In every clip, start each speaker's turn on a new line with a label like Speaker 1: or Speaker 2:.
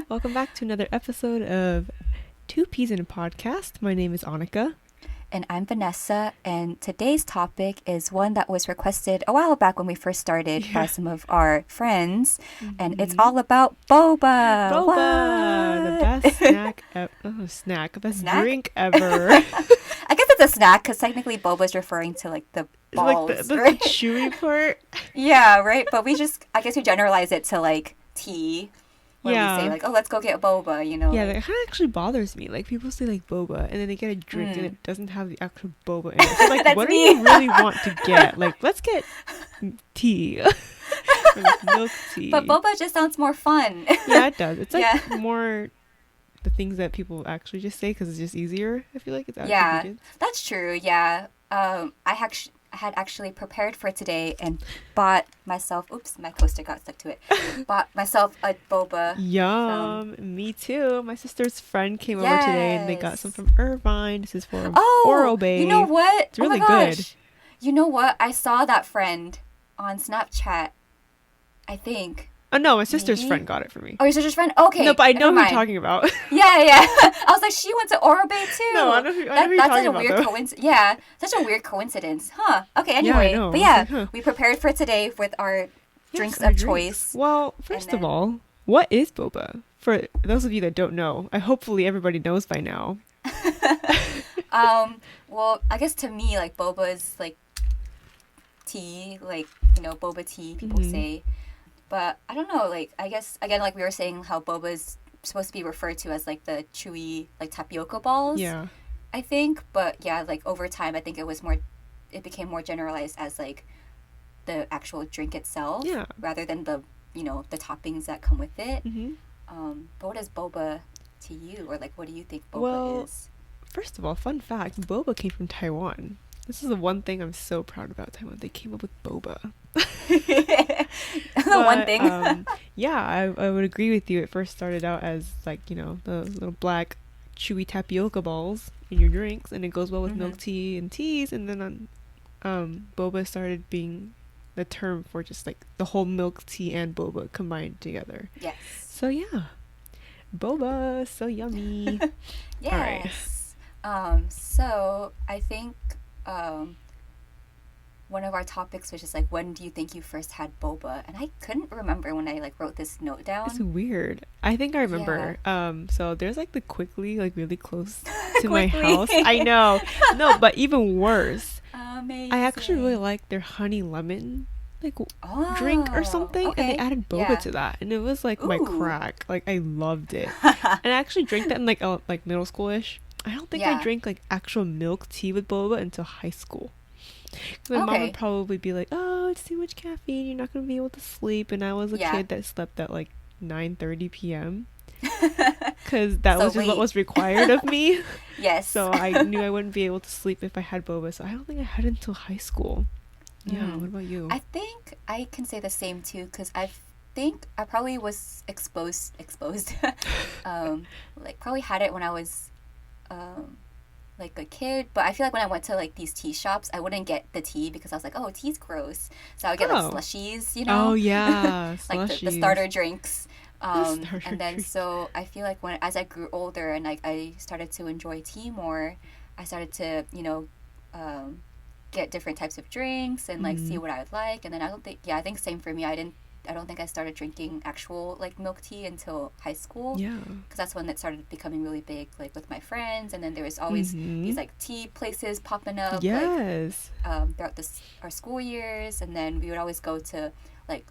Speaker 1: Welcome back to another episode of Two Peas in a Podcast. My name is Annika.
Speaker 2: And I'm Vanessa, and today's topic is one that was requested a while back when we first started by some of our friends, and it's all about boba.
Speaker 1: Boba!
Speaker 2: What?
Speaker 1: The best best drink ever.
Speaker 2: I guess it's a snack because technically boba is referring to like the balls,
Speaker 1: like the
Speaker 2: right?
Speaker 1: chewy part.
Speaker 2: Yeah, right? But I guess we generalize it to like tea. When we say like, oh, let's go get boba, you know?
Speaker 1: Yeah,
Speaker 2: like,
Speaker 1: that kind of actually bothers me. Like, people say like boba, and then they get a drink, and it doesn't have the actual boba in it. So, like, what do you really want to get? Like, let's get tea. Or, like, milk tea.
Speaker 2: But boba just sounds more fun.
Speaker 1: Yeah, it does. It's like more the things that people actually just say because it's just easier. I feel like it's actually
Speaker 2: that's true. Yeah. I had actually prepared for today and bought myself, oops, my post-it got stuck to it, bought myself a boba.
Speaker 1: Yum. Me too. My sister's friend came over today and they got some from Irvine. This is for Oral Bay.
Speaker 2: You know what?
Speaker 1: It's really good.
Speaker 2: You know what? I saw that friend on Snapchat, I think.
Speaker 1: Oh, no, my sister's friend got it for me.
Speaker 2: Oh, your sister's friend? Okay.
Speaker 1: No, but I know who you're talking about.
Speaker 2: Yeah. I was like, she went to Oral Bay too.
Speaker 1: No, I know who you're talking about. That's
Speaker 2: a weird coincidence. Yeah, such a weird coincidence. Huh. Okay, anyway.
Speaker 1: Yeah, I know.
Speaker 2: But yeah,
Speaker 1: like,
Speaker 2: we prepared for today with our drinks of choice.
Speaker 1: Well, first of all, what is boba? For those of you that don't know, hopefully everybody knows by now.
Speaker 2: Well, I guess to me, like, boba is like tea, like, you know, boba tea, people say. But I don't know, like, I guess, again, like we were saying, how boba is supposed to be referred to as, like, the chewy, like, tapioca balls.
Speaker 1: Yeah.
Speaker 2: I think. But, yeah, like, over time, I think it became more generalized as, like, the actual drink itself.
Speaker 1: Yeah.
Speaker 2: Rather than the, you know, the toppings that come with it. But what is boba to you? Or, like, what do you think boba is?
Speaker 1: First of all, fun fact, boba came from Taiwan. This is the one thing I'm so proud about Taiwan. They came up with boba.
Speaker 2: One thing.
Speaker 1: I would agree with you. It first started out as, like, you know, the little black chewy tapioca balls in your drinks, and it goes well with milk tea and teas, and then boba started being the term for just like the whole milk tea and boba combined together.
Speaker 2: Yes.
Speaker 1: So yeah, boba, so yummy.
Speaker 2: Yes. All right. So I think one of our topics was just like, when do you think you first had boba? And I couldn't remember when I like wrote this note down.
Speaker 1: It's weird. I think I remember. So there's like the Quickly, like really close to my house. I know. No, but even worse.
Speaker 2: Amazing.
Speaker 1: I actually really like their honey lemon like drink or something, and they added boba to that, and it was like my crack. Like, I loved it. And I actually drank that in like middle school-ish. I don't think I drank like actual milk tea with boba until high school. My mom would probably be like, oh, it's too much caffeine, you're not going to be able to sleep. And I was a kid that slept at like 9:30 p.m. because that was just what was required of me.
Speaker 2: Yes.
Speaker 1: So I knew I wouldn't be able to sleep if I had boba. So I don't think I had it until high school. Yeah, what about you?
Speaker 2: I think I can say the same too, because I think I probably was exposed like probably had it when I was like a kid, but I feel like when I went to like these tea shops, I wouldn't get the tea because I was like, oh, tea's gross, so I would get like slushies, you know.
Speaker 1: Oh yeah.
Speaker 2: Like the starter drinks. And then so I feel like as I grew older and like I started to enjoy tea more, I started to, you know, get different types of drinks and like see what I would like. And then I think same for me. I don't think I started drinking actual like milk tea until high school.
Speaker 1: Yeah.
Speaker 2: Because that's when it started becoming really big, like with my friends. And then there was always these like tea places popping up.
Speaker 1: Yes.
Speaker 2: Like, throughout our school years, and then we would always go to like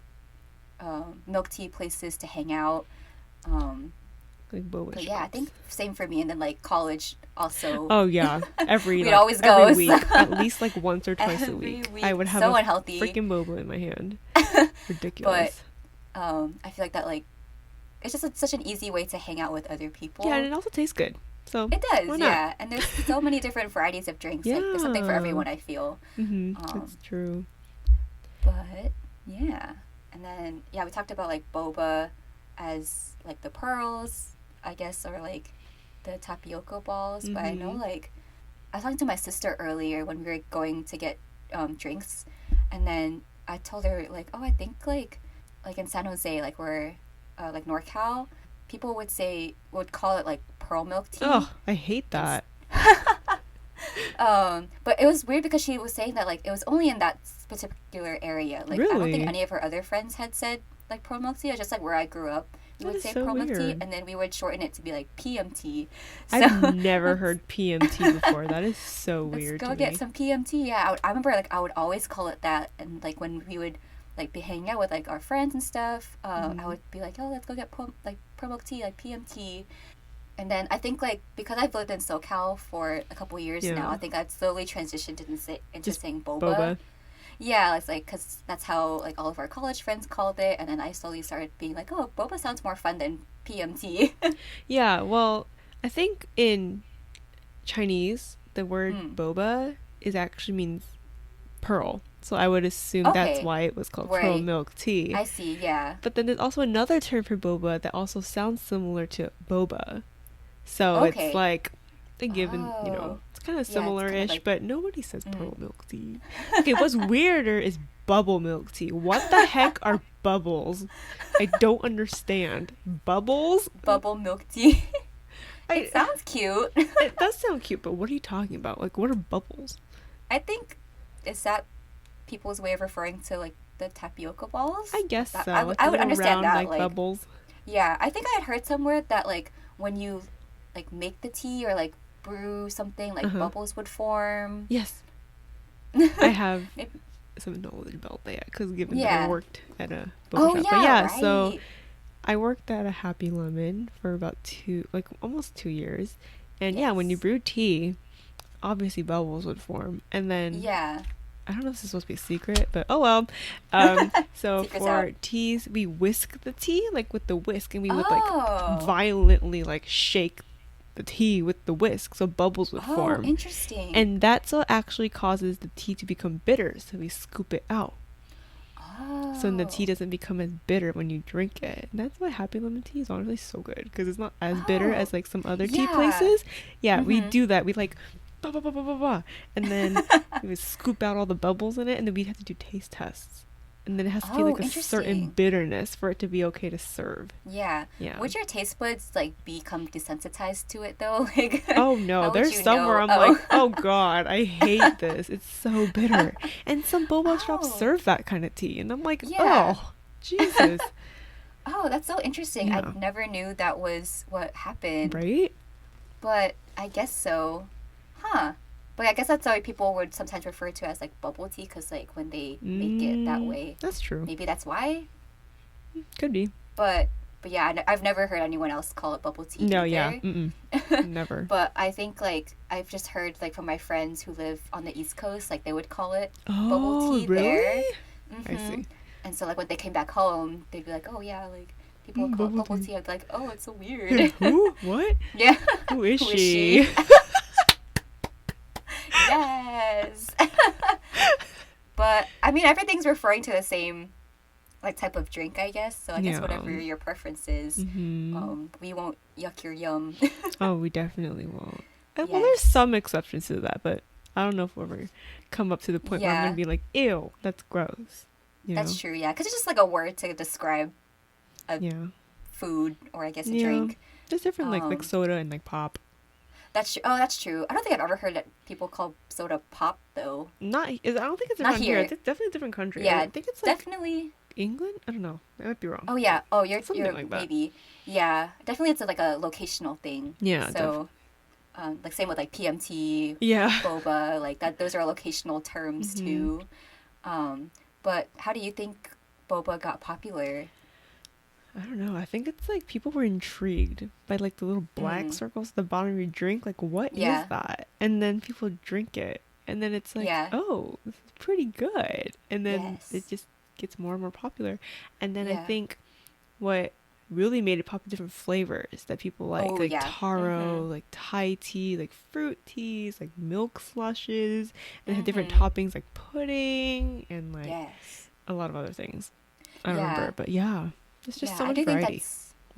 Speaker 2: milk tea places to hang out.
Speaker 1: Like boba
Speaker 2: but yeah, I think same for me. And then like college also.
Speaker 1: Oh yeah,
Speaker 2: we'd always go
Speaker 1: every week, at least like once or twice a week. I would have
Speaker 2: so
Speaker 1: a
Speaker 2: unhealthy
Speaker 1: freaking boba in my hand. Ridiculous.
Speaker 2: But I feel like that like it's just such an easy way to hang out with other people.
Speaker 1: Yeah, and it also tastes good. So
Speaker 2: it does, yeah. And there's so many different varieties of drinks.
Speaker 1: Yeah.
Speaker 2: Like, there's something for everyone, I feel.
Speaker 1: That's true.
Speaker 2: But yeah, and then we talked about like boba as like the pearls, I guess, or like the tapioca balls. But I know like I was talking to my sister earlier when we were going to get drinks, and then I told her like, oh, I think like in San Jose, like we're like NorCal, people would call it like pearl milk tea.
Speaker 1: Oh, I hate that.
Speaker 2: But it was weird because she was saying that like it was only in that particular area. Like I don't think any of her other friends had said like pearl milk tea. It was just like where I grew up. We would say
Speaker 1: so
Speaker 2: pearl milk tea,
Speaker 1: weird.
Speaker 2: and then we would shorten it to be like PMT. So,
Speaker 1: I've never heard PMT before. That is so weird.
Speaker 2: Let's go get some PMT. Yeah, I remember like I would always call it that, and like when we would like be hanging out with like our friends and stuff, I would be like, oh, let's go get pearl milk tea, like PMT. And then I think like because I've lived in SoCal for a couple years now, I think I've slowly transitioned into saying boba. Yeah, it's like because that's how like all of our college friends called it, and then I slowly started being like, oh, boba sounds more fun than PMT.
Speaker 1: Yeah, well, I think in Chinese the word boba actually means pearl, so I would assume that's why it was called pearl milk tea.
Speaker 2: I see, yeah.
Speaker 1: But then there's also another term for boba that also sounds similar to boba, so it's like a given, you know, it's kind of similar-ish, like, but nobody says pearl milk tea. Okay, what's weirder is bubble milk tea. What the heck are bubbles? I don't understand. Bubbles?
Speaker 2: Bubble milk tea. It sounds cute.
Speaker 1: It does sound cute, but what are you talking about? Like, what are bubbles?
Speaker 2: I think, is that people's way of referring to, like, the tapioca balls?
Speaker 1: I guess so.
Speaker 2: I would understand
Speaker 1: round,
Speaker 2: that.
Speaker 1: Like bubbles.
Speaker 2: Yeah, I think I had heard somewhere that, like, when you, like, make the tea or, like, brew something, like bubbles would form.
Speaker 1: Yes. I have some knowledge about that because given that I worked at a boba shop. But so I worked at a Happy Lemon for about almost 2 years. And when you brew tea, obviously bubbles would form. And then I don't know if this is supposed to be a secret, but oh well. So for teas, we whisk the tea like with the whisk, and we would like violently like shake the tea with the whisk, so bubbles would form.
Speaker 2: Interesting.
Speaker 1: And that's what actually causes the tea to become bitter, so we scoop it out. So the tea doesn't become as bitter when you drink it. And that's why Happy Lemon tea is honestly so good, because it's not as bitter as like some other tea places. We do that. We like bah, bah, bah, bah, bah, bah. And then we would scoop out all the bubbles in it, and then we have to do taste tests. And then it has to be like a certain bitterness for it to be okay to serve.
Speaker 2: Yeah. Would your taste buds like become desensitized to it though? Like,
Speaker 1: oh no, there's somewhere I'm like, oh god, I hate this. It's so bitter. And some boba shops serve that kind of tea, and I'm like, oh, Jesus.
Speaker 2: Oh, that's so interesting. I never knew that was what happened.
Speaker 1: Right?
Speaker 2: But I guess so. Huh. But I guess that's why people would sometimes refer to it as like bubble tea, because like when they make it that way.
Speaker 1: That's true.
Speaker 2: Maybe that's why.
Speaker 1: Could be.
Speaker 2: But yeah, I've never heard anyone else call it bubble tea.
Speaker 1: No,
Speaker 2: either.
Speaker 1: Never.
Speaker 2: But I think like I've just heard like from my friends who live on the East Coast, like they would call it bubble tea there.
Speaker 1: I see.
Speaker 2: And so like when they came back home, they'd be like, oh yeah, like people call it bubble tea. I'd be like, oh, it's so weird.
Speaker 1: Yeah, who? What?
Speaker 2: Yeah.
Speaker 1: Who is she?
Speaker 2: Yes. But I mean, everything's referring to the same like type of drink, I guess. So I guess whatever your preference is, we won't yuck your yum.
Speaker 1: Oh, we definitely won't. Well, there's some exceptions to that, but I don't know if we'll ever come up to the point where I'm gonna be like, ew, that's gross.
Speaker 2: That's true, yeah, because it's just like a word to describe a food or I guess a drink.
Speaker 1: There's different like soda and like pop.
Speaker 2: That's true. Oh, that's true. I don't think I've ever heard that people call soda pop though.
Speaker 1: I don't think it's around here. It's definitely a different country.
Speaker 2: Yeah,
Speaker 1: I think it's like
Speaker 2: definitely
Speaker 1: England. I don't know. I might be wrong.
Speaker 2: Oh yeah. Oh, you're
Speaker 1: like that.
Speaker 2: Maybe. Yeah, definitely. It's like a locational thing.
Speaker 1: Yeah.
Speaker 2: So, like same with like PMT.
Speaker 1: Yeah.
Speaker 2: Boba, like that. Those are locational terms too. But how do you think boba got popular?
Speaker 1: I don't know. I think it's like people were intrigued by like the little black circles at the bottom of your drink. Like, what is that? And then people drink it. And then it's like, oh, this is pretty good. And then it just gets more and more popular. And then I think what really made it popular, different flavors that people like taro, like Thai tea, like fruit teas, like milk slushes. And it had different toppings like pudding and like a lot of other things. I don't remember. But it's just so much variety.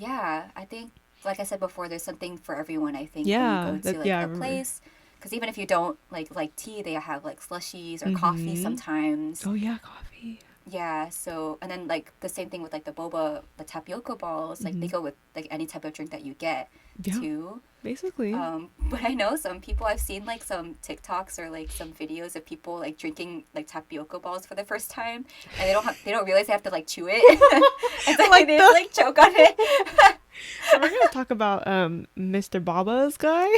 Speaker 2: I think, like I said before, there's something for everyone, I think,
Speaker 1: when
Speaker 2: you go to like a place. Because even if you don't like tea, they have like slushies or coffee sometimes.
Speaker 1: Oh, yeah, coffee.
Speaker 2: Yeah, so and then like the same thing with like the boba, the tapioca balls, like they go with like any type of drink that you get too.
Speaker 1: Basically.
Speaker 2: But I know some people, I've seen like some TikToks or like some videos of people like drinking like tapioca balls for the first time, and they don't realize they have to like chew it, and so like they just, like choke on it.
Speaker 1: So we're gonna talk about Mr. Baba's guy.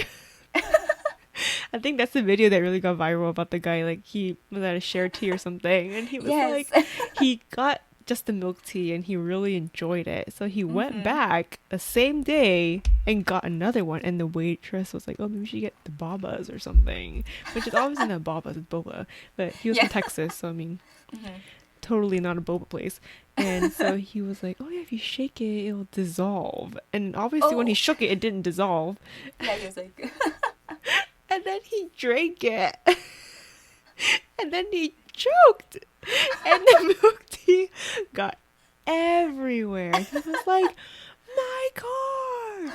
Speaker 1: I think that's the video that really got viral about the guy. Like he was at a share tea or something, and he was like, he got just the milk tea and he really enjoyed it. So he went back the same day and got another one. And the waitress was like, "Oh, maybe we should get the Babas or something," which is obviously not Babas, it's boba. But he was from Texas, so I mean, totally not a boba place. And so he was like, "Oh yeah, if you shake it, it'll dissolve." And obviously, when he shook it, it didn't dissolve.
Speaker 2: Yeah, he was like.
Speaker 1: And then he drank it. And then he choked. And the milk tea got everywhere. He was like, "My car!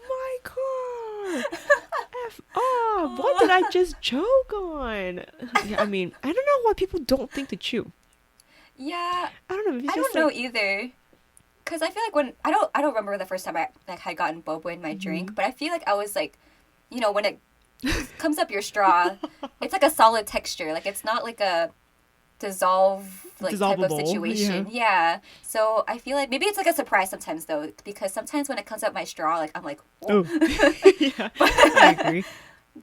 Speaker 1: My car! F off! What did I just choke on?" Yeah, I mean, I don't know why people don't think to chew.
Speaker 2: Yeah.
Speaker 1: I don't know.
Speaker 2: I don't know either. Because I feel like when... I don't remember the first time I like had gotten boba in my drink. But I feel like I was like... You know, when it comes up your straw, it's like a solid texture. Like it's not like a dissolve like type of situation. Yeah. So I feel like maybe it's like a surprise sometimes though, because sometimes when it comes up my straw, like I'm like, oh.
Speaker 1: Yeah, I agree.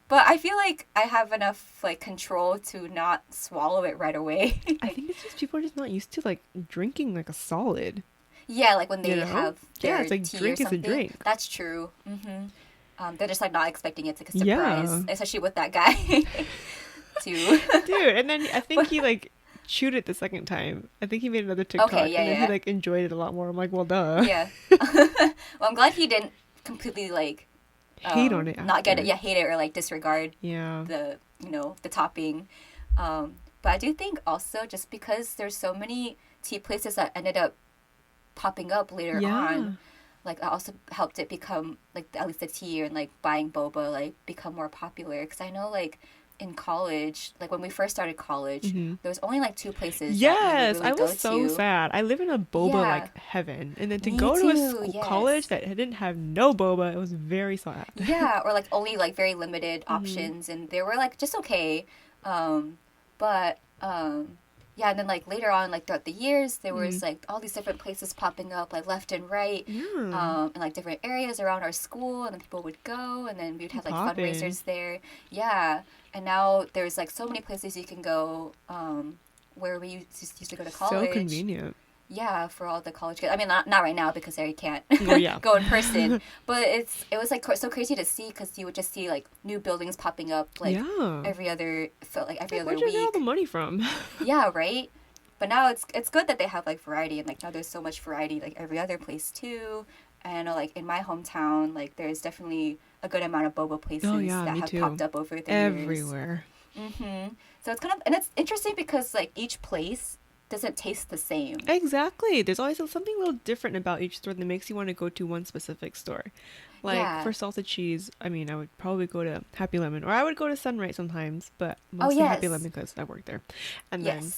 Speaker 2: But I feel like I have enough like control to not swallow it right away.
Speaker 1: I think it's just people are just not used to like drinking like a solid.
Speaker 2: Yeah, like when they have their
Speaker 1: it's like
Speaker 2: tea
Speaker 1: drink
Speaker 2: or
Speaker 1: is a
Speaker 2: something.
Speaker 1: drink.
Speaker 2: That's true. They're just like not expecting it to be a surprise, especially with that guy too. Dude,
Speaker 1: and then I think he like chewed it the second time. I think he made another TikTok and then he like enjoyed it a lot more. I'm like, well, duh.
Speaker 2: Yeah. Well, I'm glad he didn't completely like
Speaker 1: hate on it.
Speaker 2: Not get it. Yeah, hate it or like disregard.
Speaker 1: Yeah.
Speaker 2: The the topping. But I do think also just because there's so many tea places that ended up popping up later on. Like, that also helped it become, like, at least the tea and, like, buying boba, like, become more popular. Because I know, like, in college, like, when we first started college, there was only, like, 2 places that we really
Speaker 1: I was so sad. I live in a boba, like, heaven. And then to go to a college that didn't have no boba, it was very sad.
Speaker 2: Yeah, or, like, only, like, very limited options. And they were, like, just okay. Yeah, and then, like, later on, like, throughout the years, there was, like, all these different places popping up, like, left and right, in, like, different areas around our school, and then people would go, and then we'd have, like, fundraisers there. Yeah, and now there's, like, so many places you can go, where we used to go to college.
Speaker 1: So convenient.
Speaker 2: Yeah, for all the college kids. I mean, not right now because I can't go in person. But it was like so crazy to see because you would just see like new buildings popping up like every other week.
Speaker 1: Where'd you get all the money from?
Speaker 2: Yeah, right. But now it's good that they have like variety and like now there's so much variety like every other place too. And I know like in my hometown like there's definitely a good amount of boba places that have popped up over the years.
Speaker 1: Everywhere.
Speaker 2: So it's kind of and it's interesting because like each place doesn't taste the same.
Speaker 1: Exactly. There's always something a little different about each store that makes you want to go to one specific store. Like for salted cheese, I mean, I would probably go to Happy Lemon or I would go to Sunrise sometimes, but mostly Happy Lemon because I work there. And then,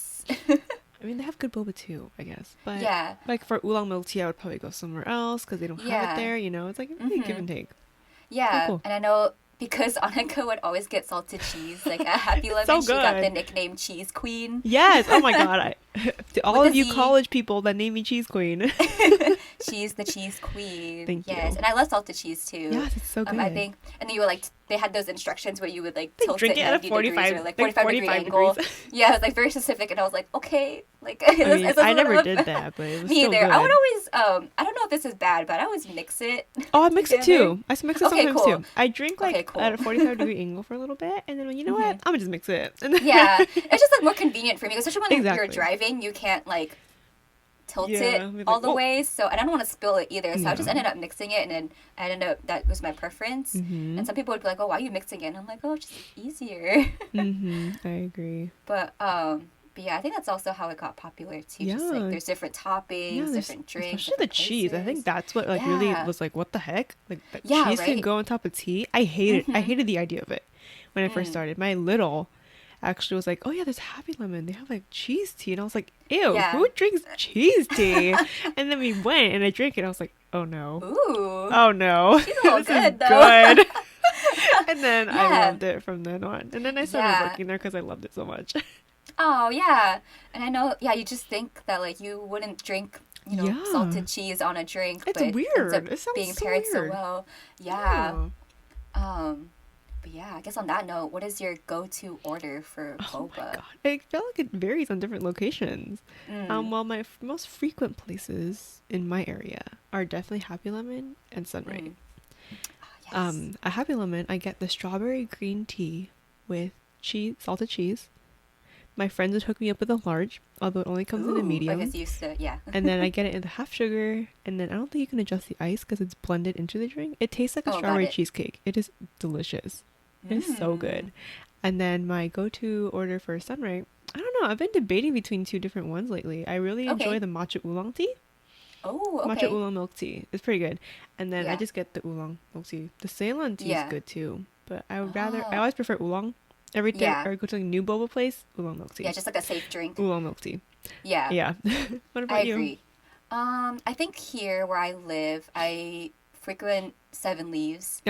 Speaker 1: I mean, they have good boba too, I guess. But like for oolong milk tea, I would probably go somewhere else because they don't have it there. You know, it's like a give and take.
Speaker 2: Yeah, cool. And I know. Because Annika would always get salted cheese. Like at Happy Lemon, she got the nickname Cheese Queen.
Speaker 1: Yes. Oh my God. To all of you college people that name me Cheese Queen.
Speaker 2: She's the Cheese Queen.
Speaker 1: Thank you.
Speaker 2: Yes. And I love salted cheese too.
Speaker 1: Yes, it's so good.
Speaker 2: I think. And then you were like, they had those instructions where you would like tilt
Speaker 1: drink
Speaker 2: it
Speaker 1: at a 45
Speaker 2: or like 45 degree angle. Yeah, it was like very specific. And I was like, okay. Like, I
Speaker 1: never did that, but it was
Speaker 2: me
Speaker 1: so
Speaker 2: either.
Speaker 1: good.
Speaker 2: I would always, I don't know if this is bad, but I always mix it.
Speaker 1: Oh, I mix it too. I mix it sometimes
Speaker 2: cool.
Speaker 1: too. I drink like at a 45 degree angle for a little bit, and then you know what? I'm gonna just mix it.
Speaker 2: Yeah, it's just like more convenient for me, especially when you're driving. You can't like tilt it all the way. So and I don't want to spill it either. So I just ended up mixing it, and then I ended up that was my preference. And some people would be like, "Oh, why are you mixing it?" And I'm like, "Oh, it's just easier."
Speaker 1: I agree.
Speaker 2: But yeah, I think that's also how it got popular too. Just like there's different toppings, different drinks,
Speaker 1: especially the cheese. I think that's what like really was like, what the heck? Like cheese can go on top of tea. I hated the idea of it when I first started. My little actually was like, oh yeah, there's Happy Lemon. They have like cheese tea. And I was like, ew,
Speaker 2: Yeah.
Speaker 1: who drinks cheese tea? And then we went and I drank it. And I was like, oh no.
Speaker 2: Ooh.
Speaker 1: Oh no.
Speaker 2: She's a little
Speaker 1: this
Speaker 2: good,
Speaker 1: is
Speaker 2: though.
Speaker 1: good. And then I
Speaker 2: Yeah.
Speaker 1: loved it from then on. And then I started working there because I loved it so much.
Speaker 2: Oh, yeah. And I know, yeah, you just think that, like, you wouldn't drink, you know, salted cheese on a drink.
Speaker 1: It's
Speaker 2: but
Speaker 1: weird.
Speaker 2: It ends up
Speaker 1: It sounds
Speaker 2: being
Speaker 1: so
Speaker 2: paired so
Speaker 1: weird.
Speaker 2: well. Yeah. But yeah, I guess on that note, what is your go-to order for boba?
Speaker 1: Oh my god. I feel like it varies on different locations. Well, my most frequent places in my area are definitely Happy Lemon and Sunray.
Speaker 2: Yes.
Speaker 1: A Happy Lemon, I get the strawberry green tea with cheese, salted cheese. My friends would hook me up with a large, although it only comes in a medium.
Speaker 2: I guess used to, yeah.
Speaker 1: And then I get it in the half sugar, and then I don't think you can adjust the ice because it's blended into the drink. It tastes like a strawberry cheesecake. It is delicious. It is so good. And then my go-to order for Sunray, I don't know. I've been debating between two different ones lately. I really enjoy the matcha oolong tea.
Speaker 2: Oh, okay.
Speaker 1: Matcha oolong milk tea. It's pretty good. And then I just get the oolong milk tea. The Ceylon tea is good too. But I would rather, I always prefer oolong. Every time I go to a new boba place, oolong milk tea.
Speaker 2: Yeah, just like a safe drink.
Speaker 1: Oolong milk tea.
Speaker 2: Yeah.
Speaker 1: Yeah. What about you?
Speaker 2: I agree. I think here where I live, I frequent Seven Leaves.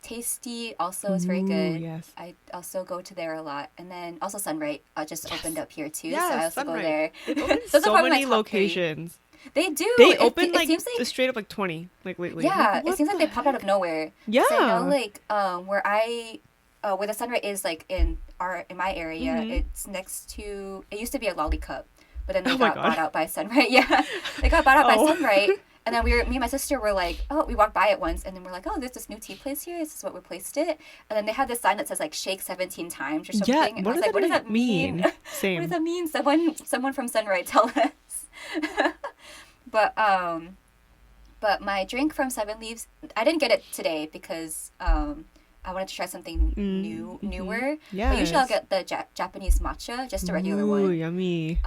Speaker 2: Tasty also is very good.
Speaker 1: Yes.
Speaker 2: I also go to there a lot. And then also Sunray just opened up here too.
Speaker 1: Yes,
Speaker 2: so I also
Speaker 1: Sunray.
Speaker 2: go there.
Speaker 1: They've opened
Speaker 2: So
Speaker 1: so many locations.
Speaker 2: They do.
Speaker 1: They opened
Speaker 2: it
Speaker 1: like
Speaker 2: seems like
Speaker 1: straight up like 20 like lately.
Speaker 2: yeah,
Speaker 1: Like,
Speaker 2: it seems like they popped out of nowhere.
Speaker 1: Yeah.
Speaker 2: So I know like where the Sunray is like in my area, it's next to it used to be a Lollicup, but then they got bought out by Sunray. Yeah, they got bought out by Sunray. And then me and my sister were like, oh, we walked by it once, and then we're like, oh, there's this new tea place here. This is what we placed it. And then they had this sign that says like shake 17 times or something.
Speaker 1: Yeah,
Speaker 2: and I was like, what does that mean?
Speaker 1: Same.
Speaker 2: What does that mean? Someone from Sunray tell us. But my drink from Seven Leaves, I didn't get it today because I wanted to try something newer.
Speaker 1: Yeah.
Speaker 2: But usually I'll get the Japanese matcha, just a regular one.
Speaker 1: Ooh, yummy.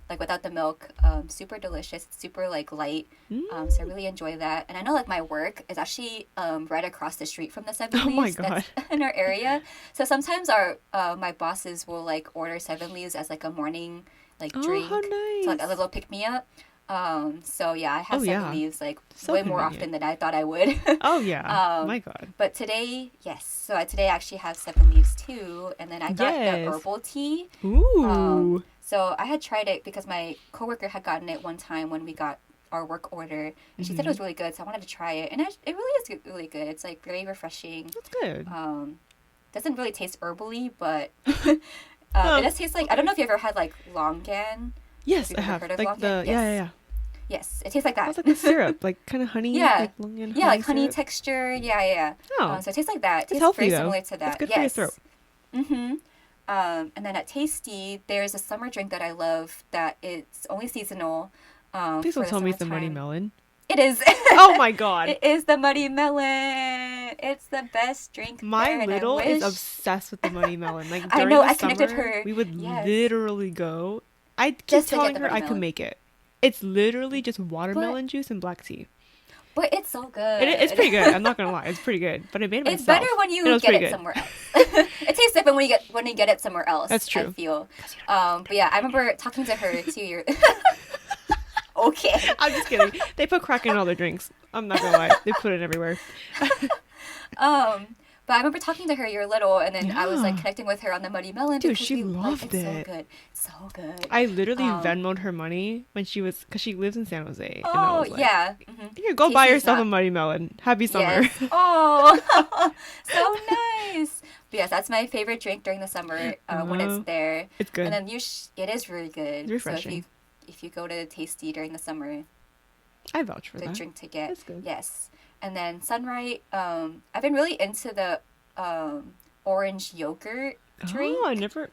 Speaker 2: Like without the milk. Super delicious. It's super like light. So I really enjoy that. And I know like my work is actually right across the street from the Seven Leaves. That's in our area. So sometimes my bosses will like order Seven Leaves as like a morning like drink.
Speaker 1: How nice.
Speaker 2: So like a little pick me up. So yeah, I have Seven Leaves like
Speaker 1: so
Speaker 2: way more often than I thought I would.
Speaker 1: Oh yeah. My God.
Speaker 2: But today, yes. So today I actually have Seven Leaves too, and then I got the herbal tea.
Speaker 1: Ooh.
Speaker 2: So I had tried it because my coworker had gotten it one time when we got our work order, and she said it was really good. So I wanted to try it, and it really is really good. It's like very refreshing.
Speaker 1: That's good.
Speaker 2: Doesn't really taste herbally, but it does taste like I don't know if you ever had like longan.
Speaker 1: Yes, I have. Like longan? Yeah.
Speaker 2: Yes, it tastes like that.
Speaker 1: It's like a syrup, like kind of honey.
Speaker 2: Yeah,
Speaker 1: like
Speaker 2: like honey texture. Yeah.
Speaker 1: Oh,
Speaker 2: so it tastes like that. It tastes
Speaker 1: healthy,
Speaker 2: very similar to that.
Speaker 1: It's good for your throat.
Speaker 2: And then at Tasty, there's a summer drink that I love that it's only seasonal.
Speaker 1: Please don't tell me it's the Muddy Melon.
Speaker 2: It is.
Speaker 1: Oh my God.
Speaker 2: It is the Muddy Melon. It's the best drink.
Speaker 1: My little is obsessed with the Muddy Melon. Like
Speaker 2: I
Speaker 1: during
Speaker 2: know.
Speaker 1: the
Speaker 2: I connected
Speaker 1: summer,
Speaker 2: her.
Speaker 1: We would literally go. I keep
Speaker 2: Just to
Speaker 1: telling
Speaker 2: get the
Speaker 1: her I
Speaker 2: Muddy
Speaker 1: can
Speaker 2: Melon.
Speaker 1: make it. It's literally just watermelon juice and black tea.
Speaker 2: But it's so good.
Speaker 1: It's pretty good. I'm not gonna lie. It's pretty good. But I made it myself.
Speaker 2: It's better when you get it somewhere else. It tastes different when you get it somewhere else.
Speaker 1: That's true.
Speaker 2: I feel. But yeah, I remember talking to her too. Okay.
Speaker 1: I'm just kidding. They put crack in all their drinks. I'm not gonna lie. They put it everywhere.
Speaker 2: But I remember talking to her, you're little, and then I was like connecting with her on the Muddy Melon.
Speaker 1: Dude, she loved it.
Speaker 2: So good. So good.
Speaker 1: I literally Venmoed her money when because she lives in San Jose.
Speaker 2: Oh,
Speaker 1: and I was like,
Speaker 2: yeah.
Speaker 1: Here, go buy yourself a Muddy Melon. Happy summer.
Speaker 2: Yes. Oh, so nice. But yes, that's my favorite drink during the summer when it's there.
Speaker 1: It's good.
Speaker 2: And then it is really good.
Speaker 1: It's refreshing.
Speaker 2: So if you go to Tasty during the summer,
Speaker 1: I vouch for that.
Speaker 2: Good drink to get.
Speaker 1: That's good.
Speaker 2: Yes. And then Sunrise, I've been really into the orange yogurt drink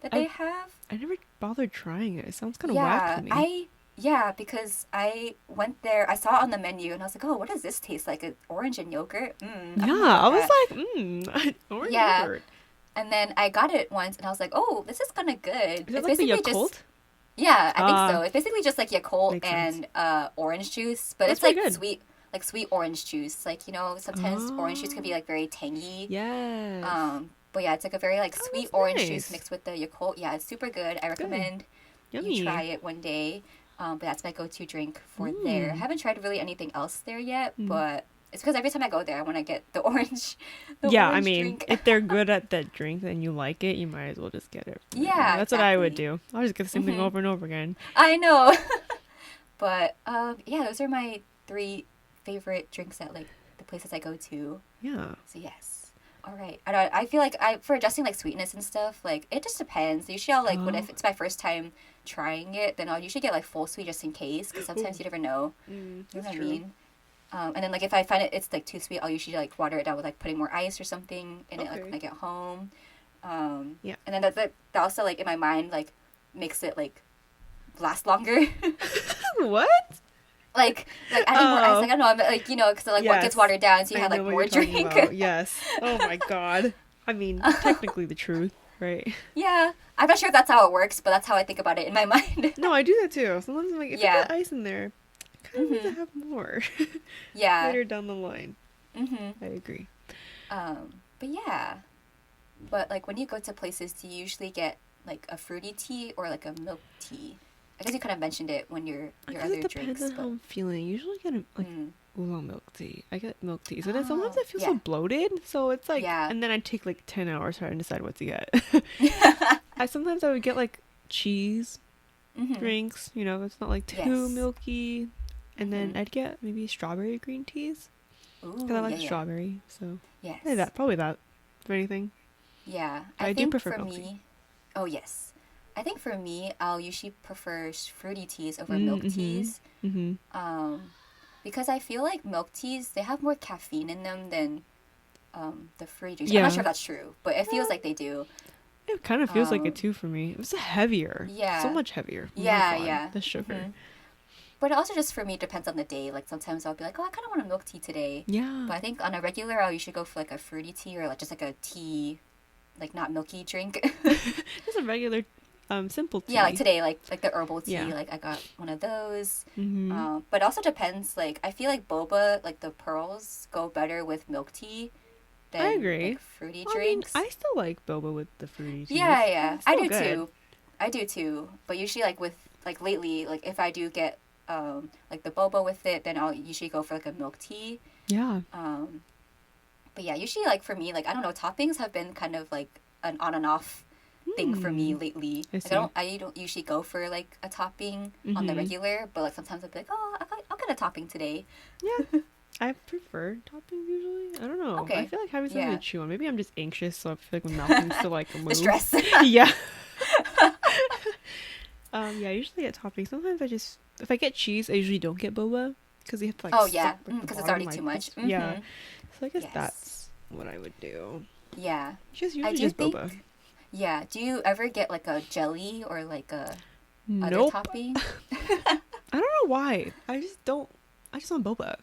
Speaker 2: that they have.
Speaker 1: I never bothered trying it. It sounds kind of whack to me.
Speaker 2: Because I went there, I saw it on the menu, and I was like, oh, what does this taste like? Orange and yogurt?
Speaker 1: I was like, orange yogurt.
Speaker 2: And then I got it once, and I was like, oh, this is kind of good.
Speaker 1: Is it like the Yakult?
Speaker 2: Yeah, I think so. It's basically just like Yakult and orange juice, but it's like good. Sweet orange juice. Like, sometimes orange juice can be like very tangy.
Speaker 1: Yes.
Speaker 2: But yeah, it's like a very like sweet orange juice mixed with the Yakult. Yeah, it's super good. I recommend you try it one day. But that's my go-to drink for there. I haven't tried really anything else there yet, but it's because every time I go there, I want to get the orange.
Speaker 1: I mean, drink. If they're good at that drink and you like it, you might as well just get it.
Speaker 2: Yeah,
Speaker 1: that's what I would do. I'll just get the same thing over and over again.
Speaker 2: I know. But yeah, those are my 3 favorite drinks at like the places I go to.
Speaker 1: Yeah.
Speaker 2: So yes. All right. I feel like for adjusting like sweetness and stuff, like it just depends. Usually I'll like if it's my first time trying it, then I'll usually get like full sweet just in case, because sometimes you never know. You know what I mean? And then like if I find it's like too sweet, I'll usually like water it down with like putting more ice or something in it like when I get home. Yeah. And then that also like in my mind like makes it like last longer.
Speaker 1: What?
Speaker 2: Like adding more ice, like I don't know, I'm like, you know, because like what gets watered down, so you have like more drink.
Speaker 1: Yes. Oh my god. I mean, technically the truth, right?
Speaker 2: Yeah, I'm not sure if that's how it works, but that's how I think about it in my mind.
Speaker 1: No, I do that too. Sometimes I'm like, if I got ice in there, I kind of need to have more.
Speaker 2: Yeah.
Speaker 1: Later down the line. I agree.
Speaker 2: But yeah, but like when you go to places, do you usually get like a fruity tea or like a milk tea? I guess you kind of mentioned it when your other drinks. It depends on how
Speaker 1: I'm feeling. I usually get like oolong milk tea. I get milk tea. So then sometimes I feel so bloated. So it's like, and then I take like 10 hours trying to decide what to get. Sometimes I would get like cheese drinks. You know, it's not like too milky. And then I'd get maybe strawberry green teas. Because I like strawberry. So probably that. For anything.
Speaker 2: Yeah.
Speaker 1: I do prefer milk tea.
Speaker 2: Oh, yes. I think for me, I'll usually prefer fruity teas over milk teas. Because I feel like milk teas, they have more caffeine in them than the fruity drinks. I'm not sure if that's true, but it feels like they do.
Speaker 1: It kind of feels like it too for me. It's heavier. Yeah. So much heavier. The sugar.
Speaker 2: But it also just for me depends on the day. Like sometimes I'll be like, oh, I kind of want a milk tea today.
Speaker 1: Yeah.
Speaker 2: But I think on a regular, I'll usually go for like a fruity tea or like just like a tea, like not milky drink.
Speaker 1: Just a regular simple tea.
Speaker 2: Yeah, like today, like the herbal tea, like I got one of those. But it also depends, like I feel like boba, like the pearls go better with milk tea than
Speaker 1: I agree.
Speaker 2: Like, fruity drinks.
Speaker 1: I mean, I still like boba with the fruity tea.
Speaker 2: Yeah. I do too. But usually like with like lately, like if I do get like the boba with it, then I'll usually go for like a milk tea.
Speaker 1: Yeah.
Speaker 2: But yeah, usually like for me, like I don't know, toppings have been kind of like an on and off thing for me lately. I don't usually go for like a topping on the regular, but like sometimes I'll be like, oh, I'll get a topping today.
Speaker 1: Yeah. I prefer toppings usually. I don't know. Okay. I feel like having something to chew on. Maybe I'm just anxious, so I feel like my mouth needs to like move.
Speaker 2: The stress.
Speaker 1: Yeah. I usually get toppings. Sometimes if I get cheese, I usually don't get boba because you have to like
Speaker 2: because it's already too much.
Speaker 1: Yeah. So I guess that's what I would do.
Speaker 2: Yeah.
Speaker 1: Usually just boba.
Speaker 2: Yeah. Do you ever get like a jelly or like a other topping?
Speaker 1: I don't know why. I just want boba.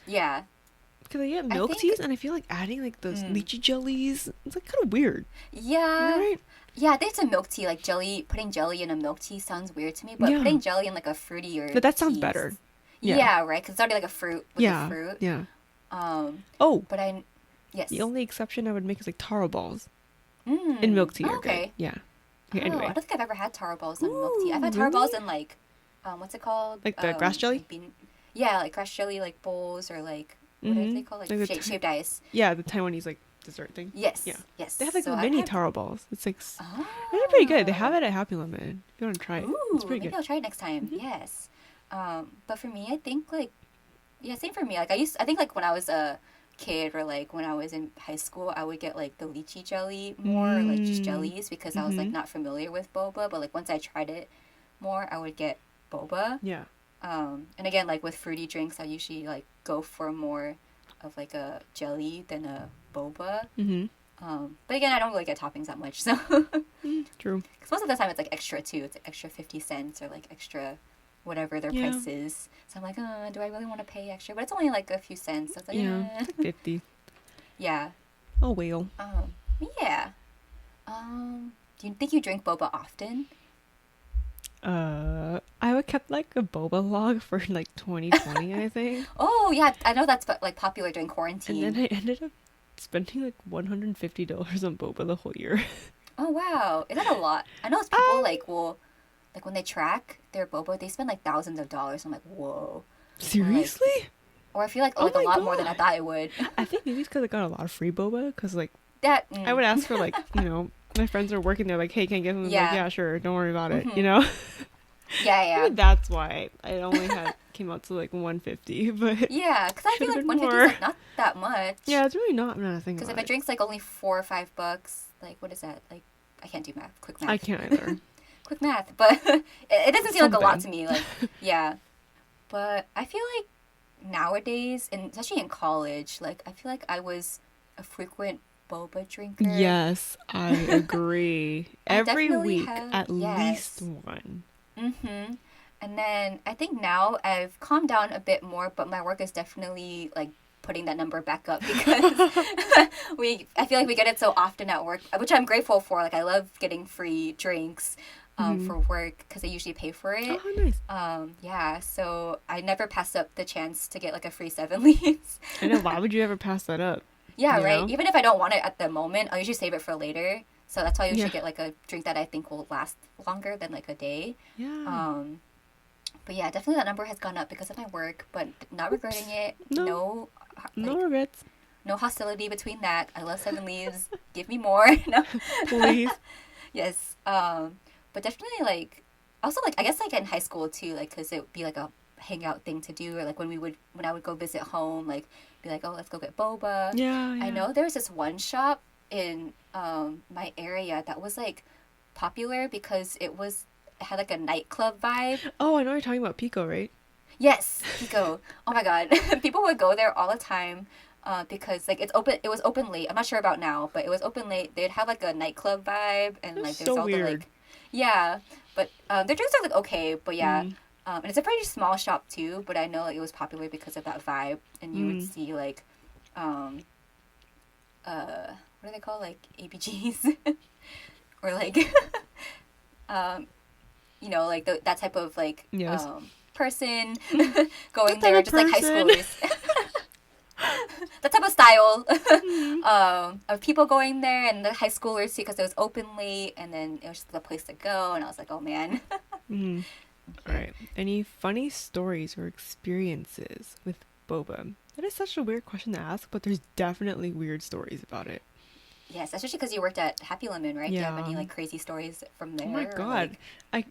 Speaker 2: Yeah.
Speaker 1: Because I get milk teas and I feel like adding like those lychee jellies, it's like kind of weird.
Speaker 2: Yeah.
Speaker 1: Right?
Speaker 2: Yeah, I think it's a milk tea. Like putting jelly in a milk tea sounds weird to me, but putting jelly in like a fruitier
Speaker 1: But that sounds better.
Speaker 2: Yeah, right? Because it's already like a fruit with the fruit.
Speaker 1: Yeah.
Speaker 2: But yes.
Speaker 1: The only exception I would make is like taro balls. In milk tea. Okay. Yeah. Okay, anyway.
Speaker 2: I don't think I've ever had taro balls in milk tea. I've had taro balls in like, what's it called?
Speaker 1: Like the grass jelly?
Speaker 2: Like grass jelly, like bowls or like, what are they called? Like shaved ice.
Speaker 1: Yeah, the Taiwanese like dessert thing.
Speaker 2: Yes.
Speaker 1: Yeah.
Speaker 2: Yes.
Speaker 1: They have like mini taro balls. It's like, they're pretty good. They have it at Happy Lemon. If you want to try it. It's pretty good.
Speaker 2: Maybe I'll try it next time. Yes. But for me, I think like, same for me. Like I think like when I was a kid or like when I was in high school, I would get like the lychee jelly more, or like just jellies, because I was like not familiar with boba. But like once I tried it more, I would get boba.
Speaker 1: Yeah.
Speaker 2: And again, like with fruity drinks, I usually like go for more of like a jelly than a boba. But again, I don't really get toppings that much, so
Speaker 1: true.
Speaker 2: Because most of the time it's like extra too. It's like extra 50 cents or like extra whatever their price is. So I'm like, do I really want to pay extra? But it's only like a few cents. So it's like,
Speaker 1: it's like 50.
Speaker 2: Yeah.
Speaker 1: Oh well.
Speaker 2: Yeah. Do you think you drink boba often?
Speaker 1: I would kept like a boba log for like 2020, I think.
Speaker 2: Oh yeah, I know that's like popular during quarantine.
Speaker 1: And then I ended up spending like $150 on boba the whole year.
Speaker 2: Oh wow, is that a lot? I know people like when they track their boba, they spend like thousands of dollars. I'm like, whoa.
Speaker 1: Seriously?
Speaker 2: Or I feel like a lot more than I thought it would.
Speaker 1: I think maybe it's because I got a lot of free boba. Because like
Speaker 2: that,
Speaker 1: I would ask for like my friends are working there. Like, hey, can I get them? Like, yeah, sure. Don't worry about it.
Speaker 2: Yeah.
Speaker 1: Maybe that's why I only came out to like 150. But
Speaker 2: yeah, because I feel like 150 is like not that much.
Speaker 1: Yeah, it's really not. I'm not thinking.
Speaker 2: Because if a drink's like only $4 or $5, like what is that? Like I can't do math. Quick math.
Speaker 1: I can't either.
Speaker 2: Quick math, but it doesn't seem like a lot to me. Like yeah, but I feel like nowadays, and especially in college, like I feel like I was a frequent boba drinker.
Speaker 1: Yes, I agree. Every week, at least one.
Speaker 2: Mm-hmm. And then I think now I've calmed down a bit more, but my work is definitely like putting that number back up because I feel like we get it so often at work, which I'm grateful for. Like I love getting free drinks for work because they usually pay for it.
Speaker 1: Oh, nice.
Speaker 2: Yeah, so I never pass up the chance to get like a free 7 leaves.
Speaker 1: I know. Why would you ever pass that up?
Speaker 2: Yeah, right. Know? Even if I don't want it at the moment, I'll usually save it for later. So that's why I usually get like a drink that I think will last longer than like a day.
Speaker 1: Yeah.
Speaker 2: But yeah, definitely that number has gone up because of my work, but not regretting it. No
Speaker 1: regrets.
Speaker 2: No hostility between that. I love 7 leaves. Give me more. No.
Speaker 1: Please.
Speaker 2: Yes. But definitely like, also like, I guess like in high school too, like, cause it would be like a hangout thing to do, or like when I would go visit home, like be like, oh, let's go get boba.
Speaker 1: Yeah.
Speaker 2: I know there was this one shop in my area that was like popular because it had like a nightclub vibe.
Speaker 1: Oh, I know you're talking about Pico, right?
Speaker 2: Yes, Pico. Oh my god, people would go there all the time because like it was open late. I'm not sure about now, but it was open late. They'd have like a nightclub vibe and like there's
Speaker 1: so
Speaker 2: all
Speaker 1: weird.
Speaker 2: the like but their drinks are like okay, but yeah. And it's a pretty small shop too, but I know like, it was popular because of that vibe, and you would see like what are they called, like ABGs or like like that type of like person going there, just like high schoolers. That type of style of people going there, and the high schoolers too, because it was open late, and then it was just the place to go, and I was like, oh man.
Speaker 1: All right. Any funny stories or experiences with boba? That is such a weird question to ask, but there's definitely weird stories about it.
Speaker 2: Yes, especially because you worked at Happy Lemon, right? Yeah. Do you have any like crazy stories from there?
Speaker 1: Oh my god.
Speaker 2: Like...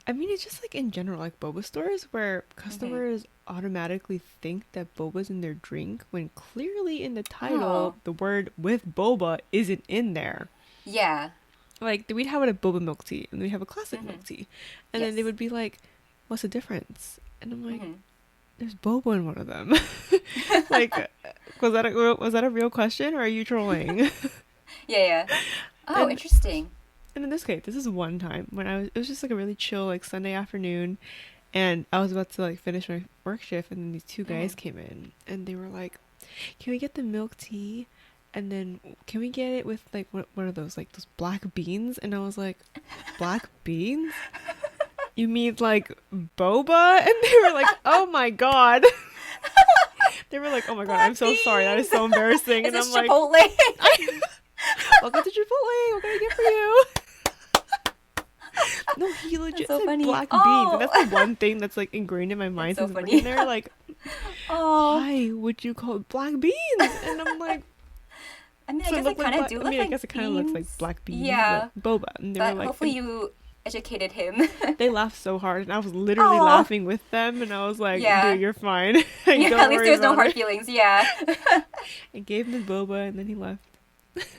Speaker 1: I mean, it's just like in general, like boba stores where customers automatically think that boba's in their drink when clearly in the title, the word with boba isn't in there.
Speaker 2: Yeah.
Speaker 1: Like, we'd have a boba milk tea, and we'd have a classic milk tea. And then they would be like, what's the difference? And I'm like, there's boba in one of them. Like, was that a real question, or are you trolling?
Speaker 2: Yeah. Oh, interesting.
Speaker 1: And in this case, this is one time when it was just like a really chill, like Sunday afternoon, and I was about to like finish my work shift, and then these 2 guys came in, and they were like, can we get the milk tea? And then can we get it with like what are those, like those black beans? And I was like, black beans? You mean like boba? And they were like, oh my god. They were like, oh my god, I'm so sorry, that is so embarrassing.
Speaker 2: Is
Speaker 1: and
Speaker 2: this
Speaker 1: I'm
Speaker 2: Chipotle?
Speaker 1: Like, welcome to Chipotle, what can I get for you? No, he legit said black beans, and that's the one thing that's like ingrained in my mind since working there. Like, why would you call it black beans? And I'm like,
Speaker 2: I mean, I guess it kind of do look like
Speaker 1: I guess it kind of looks like black beans,
Speaker 2: yeah,
Speaker 1: boba. And they were like,
Speaker 2: hopefully you educated him.
Speaker 1: They laughed so hard, and I was literally laughing with them, and I was like, dude, you're fine.
Speaker 2: Don't at least there's no hard feelings. Yeah.
Speaker 1: I gave him the boba, and then he left.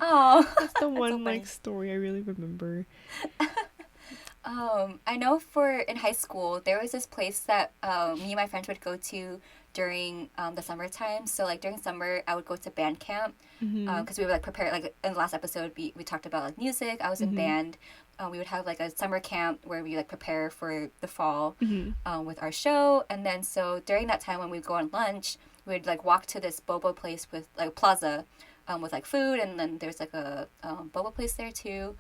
Speaker 2: Oh,
Speaker 1: that's the one like story I really remember.
Speaker 2: I know in high school, there was this place that me and my friends would go to during the summertime. So like during summer, I would go to band camp because we would like prepare, like in the last episode, we talked about like music. I was in band. We would have like a summer camp where we like prepare for the fall with our show. And then so during that time when we'd go on lunch, we'd like walk to this boba place with like plaza with like food. And then there's like a boba place there too.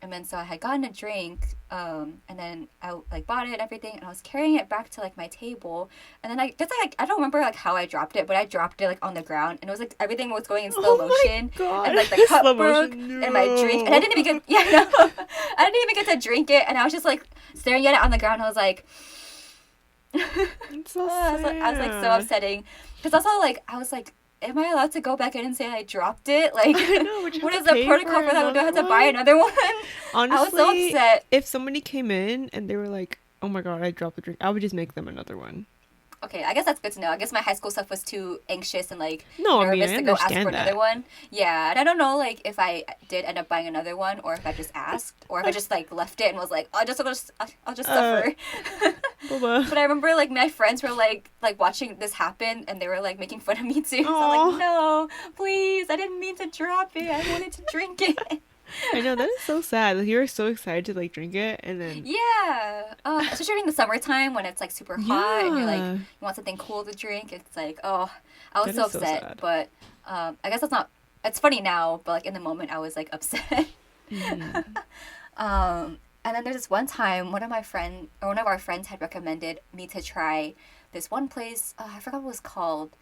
Speaker 2: And then so I had gotten a drink, and then I like bought it and everything, and I was carrying it back to like my table, and then I guess I don't remember like how I dropped it, but I dropped it like on the ground, and it was like everything was going in slow motion, and like the cup broke, and my drink, and I didn't even get I didn't even get to drink it, and I was just like staring at it on the ground. And I was like,
Speaker 1: it's so sad.
Speaker 2: I was like so upsetting, because also like I was like, am I allowed to go back in and say I dropped it? Like,
Speaker 1: I know, what is
Speaker 2: the protocol for that? Do I have to buy another one?
Speaker 1: Honestly,
Speaker 2: I was so upset.
Speaker 1: If somebody came in and they were like, oh my god, I dropped the drink, I would just make them another one.
Speaker 2: Okay, I guess that's good to know. I guess my high school stuff was too anxious and like
Speaker 1: nervous
Speaker 2: to go ask for another one. Yeah, and I don't know like if I did end up buying another one or if I just asked or if I just like left it and was like, I'll just suffer. But I remember like my friends were like watching this happen and they were like making fun of me too. So I'm like, no, please, I didn't mean to drop it. I wanted to drink it.
Speaker 1: I know, that is so sad. Like, you're so excited to like drink it and then
Speaker 2: especially during the summertime when it's like super hot and you're like you want something cool to drink. It's like, oh, I was so upset. So but I guess it's funny now, but like in the moment I was like upset. And then there's this one time one of our friends had recommended me to try this one place. I forgot what it was called.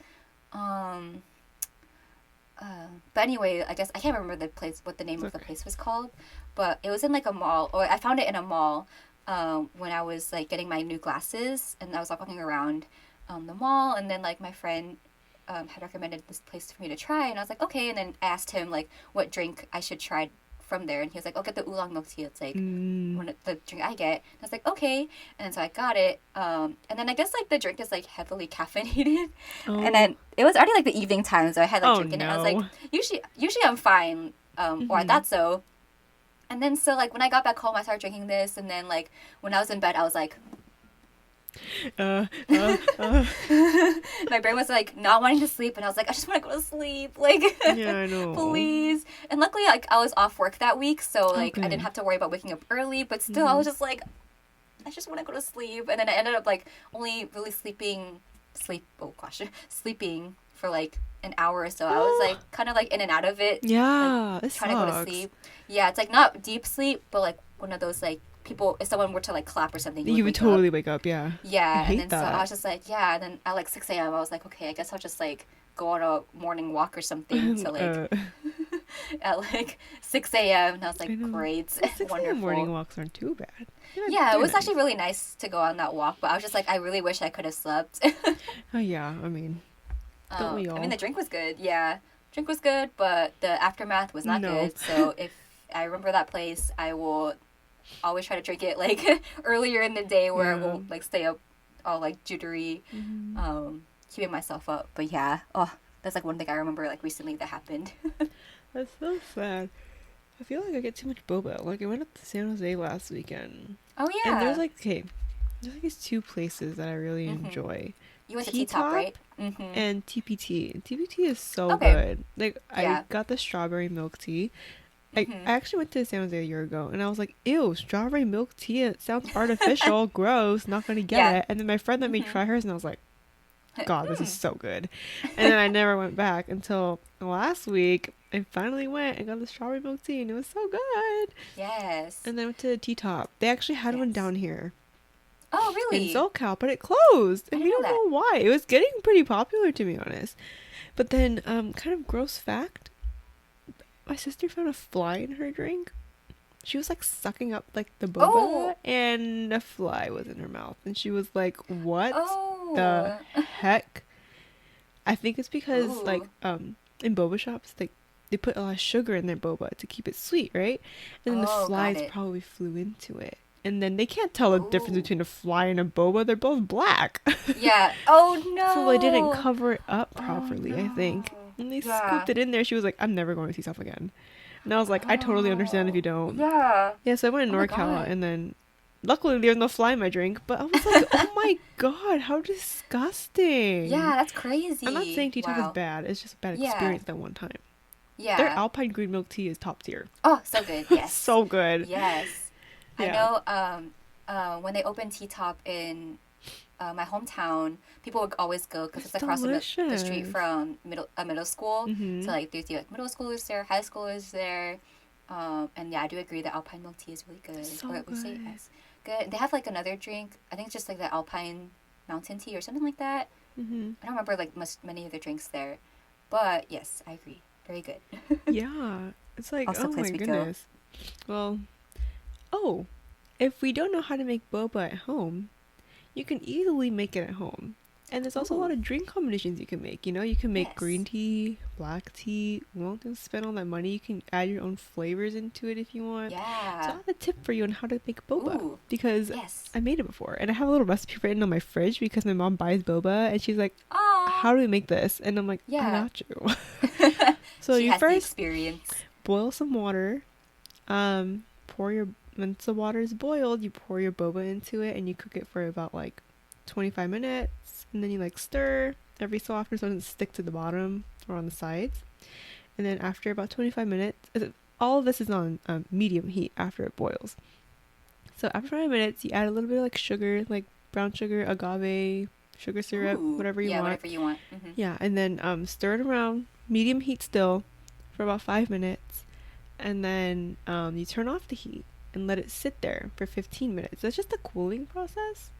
Speaker 2: But anyway, I guess I can't remember what the name of the place was called, but it was in like a mall, or I found it in a mall when I was like getting my new glasses, and I was like walking around the mall, and then like my friend had recommended this place for me to try, and I was like, okay, and then I asked him like what drink I should try from there, and he was like, oh, get the oolong milk tea. It's like the drink I get. And I was like, okay, and then so I got it, and then I guess like the drink is like heavily caffeinated, and then it was already like the evening time, so I had like drinking it. I was like, usually I'm fine, or I thought so. And then so like when I got back home, I started drinking this, and then like when I was in bed, I was like, my brain was like not wanting to sleep, and I was like, I just want to go to sleep, like,
Speaker 1: yeah, I know,
Speaker 2: please. And luckily like I was off work that week, so like I didn't have to worry about waking up early, but still I was just like, I just want to go to sleep. And then I ended up like only really sleeping for like an hour or so. I was like kind of like in and out of it, like, trying to go to sleep. Yeah, it's like not deep sleep, but like one of those like people, if someone were to like clap or something,
Speaker 1: you would totally wake up. Yeah,
Speaker 2: and then so I was just like, and then at like 6 a.m. I was like, okay, I guess I'll just like go on a morning walk or something to like at like 6 a.m. and I was like, great,
Speaker 1: 6
Speaker 2: wonderful.
Speaker 1: morning walks aren't too bad.
Speaker 2: Yeah, it was actually really nice to go on that walk, but I was just like, I really wish I could have slept.
Speaker 1: Oh yeah, I mean, don't we all?
Speaker 2: I mean, the drink was good. Yeah, drink was good, but the aftermath was not good. So if I remember that place, I will always try to drink it like earlier in the day where I won't like stay up all like jittery, keeping myself up. But yeah, that's like one thing I remember like recently that happened.
Speaker 1: That's so sad. I feel like I get too much boba. Like I went up to San Jose last weekend.
Speaker 2: Oh yeah.
Speaker 1: And there's like these two places that I really enjoy.
Speaker 2: You went to T-Top, right?
Speaker 1: And TPT. TPT is so good. Like I got the strawberry milk tea. I actually went to San Jose a year ago and I was like, ew, strawberry milk tea, it sounds artificial, gross, not gonna get it. And then my friend let me try hers and I was like, God, this is so good. And then I never went back until last week. I finally went and got the strawberry milk tea and it was so good.
Speaker 2: Yes.
Speaker 1: And then I went to T-Top. They actually had one down here.
Speaker 2: Oh, really?
Speaker 1: In SoCal, but it closed. And we don't know why. It was getting pretty popular, to be honest. But then, kind of gross fact, my sister found a fly in her drink. She was like sucking up like the boba and a fly was in her mouth. And she was like, what the heck? I think it's because like in boba shops they put a lot of sugar in their boba to keep it sweet, right? And then the flies probably flew into it. And then they can't tell the difference between a fly and a boba. They're both black.
Speaker 2: Yeah. Oh no.
Speaker 1: So they didn't cover it up properly, I think. And they scooped it in there. She was like, I'm never going to see stuff again. And I was like, I totally understand if you don't.
Speaker 2: Yeah.
Speaker 1: Yeah, so I went to NorCal and then luckily there was no fly in my drink, but I was like, oh my God, how disgusting.
Speaker 2: Yeah, that's crazy.
Speaker 1: I'm not saying T-Top is bad. It's just a bad experience that one time.
Speaker 2: Yeah.
Speaker 1: Their Alpine green milk tea is top tier.
Speaker 2: Oh, so good. Yes.
Speaker 1: So good.
Speaker 2: Yes. Yeah. I know when they opened T-Top in my hometown, people would always go because it's across the street from middle school. So like there's like middle schoolers there, high schoolers there, And yeah, I do agree that Alpine milk tea is really good.
Speaker 1: So
Speaker 2: or we say
Speaker 1: good.
Speaker 2: yes. Good. They have like another drink. I think it's just like the Alpine mountain tea or something like that.
Speaker 1: Mm-hmm.
Speaker 2: I don't remember like many of the drinks there. But yes, I agree. Very good.
Speaker 1: Yeah. It's like,
Speaker 2: Also,
Speaker 1: oh
Speaker 2: place
Speaker 1: my
Speaker 2: we go.
Speaker 1: goodness. Well, oh, if we don't know how to make boba at home, you can easily make it at home. And there's also a lot
Speaker 2: Ooh.
Speaker 1: of drink combinations you can make. You know, you can make
Speaker 2: Yes.
Speaker 1: green tea, black tea. You won't have to spend all that money. You can add your own flavors into it if you want. So I
Speaker 2: Yeah.
Speaker 1: have a tip for you on how to make boba.
Speaker 2: Ooh.
Speaker 1: Because
Speaker 2: Yes.
Speaker 1: I made it before. And I have a little recipe written on my fridge because my mom buys boba. And she's like,
Speaker 2: Aw.
Speaker 1: how do we make this? And I'm like, I
Speaker 2: Yeah.
Speaker 1: got you. So
Speaker 2: She
Speaker 1: you
Speaker 2: has the
Speaker 1: first
Speaker 2: experience.
Speaker 1: boil some water. Pour your Once the water is boiled, you pour your boba into it and you cook it for about like 25 minutes, and then you like stir every so often so it doesn't stick to the bottom or on the sides. And then after about 25 minutes, all of this is on medium heat after it boils. So after 5 minutes, you add a little bit of like sugar, like brown sugar, agave, sugar syrup,
Speaker 2: Ooh.
Speaker 1: whatever you
Speaker 2: Yeah,
Speaker 1: want.
Speaker 2: whatever you want. Mm-hmm.
Speaker 1: Yeah, and then stir it around, medium heat still, for about 5 minutes, and then you turn off the heat and let it sit there for 15 minutes. That's just a cooling process.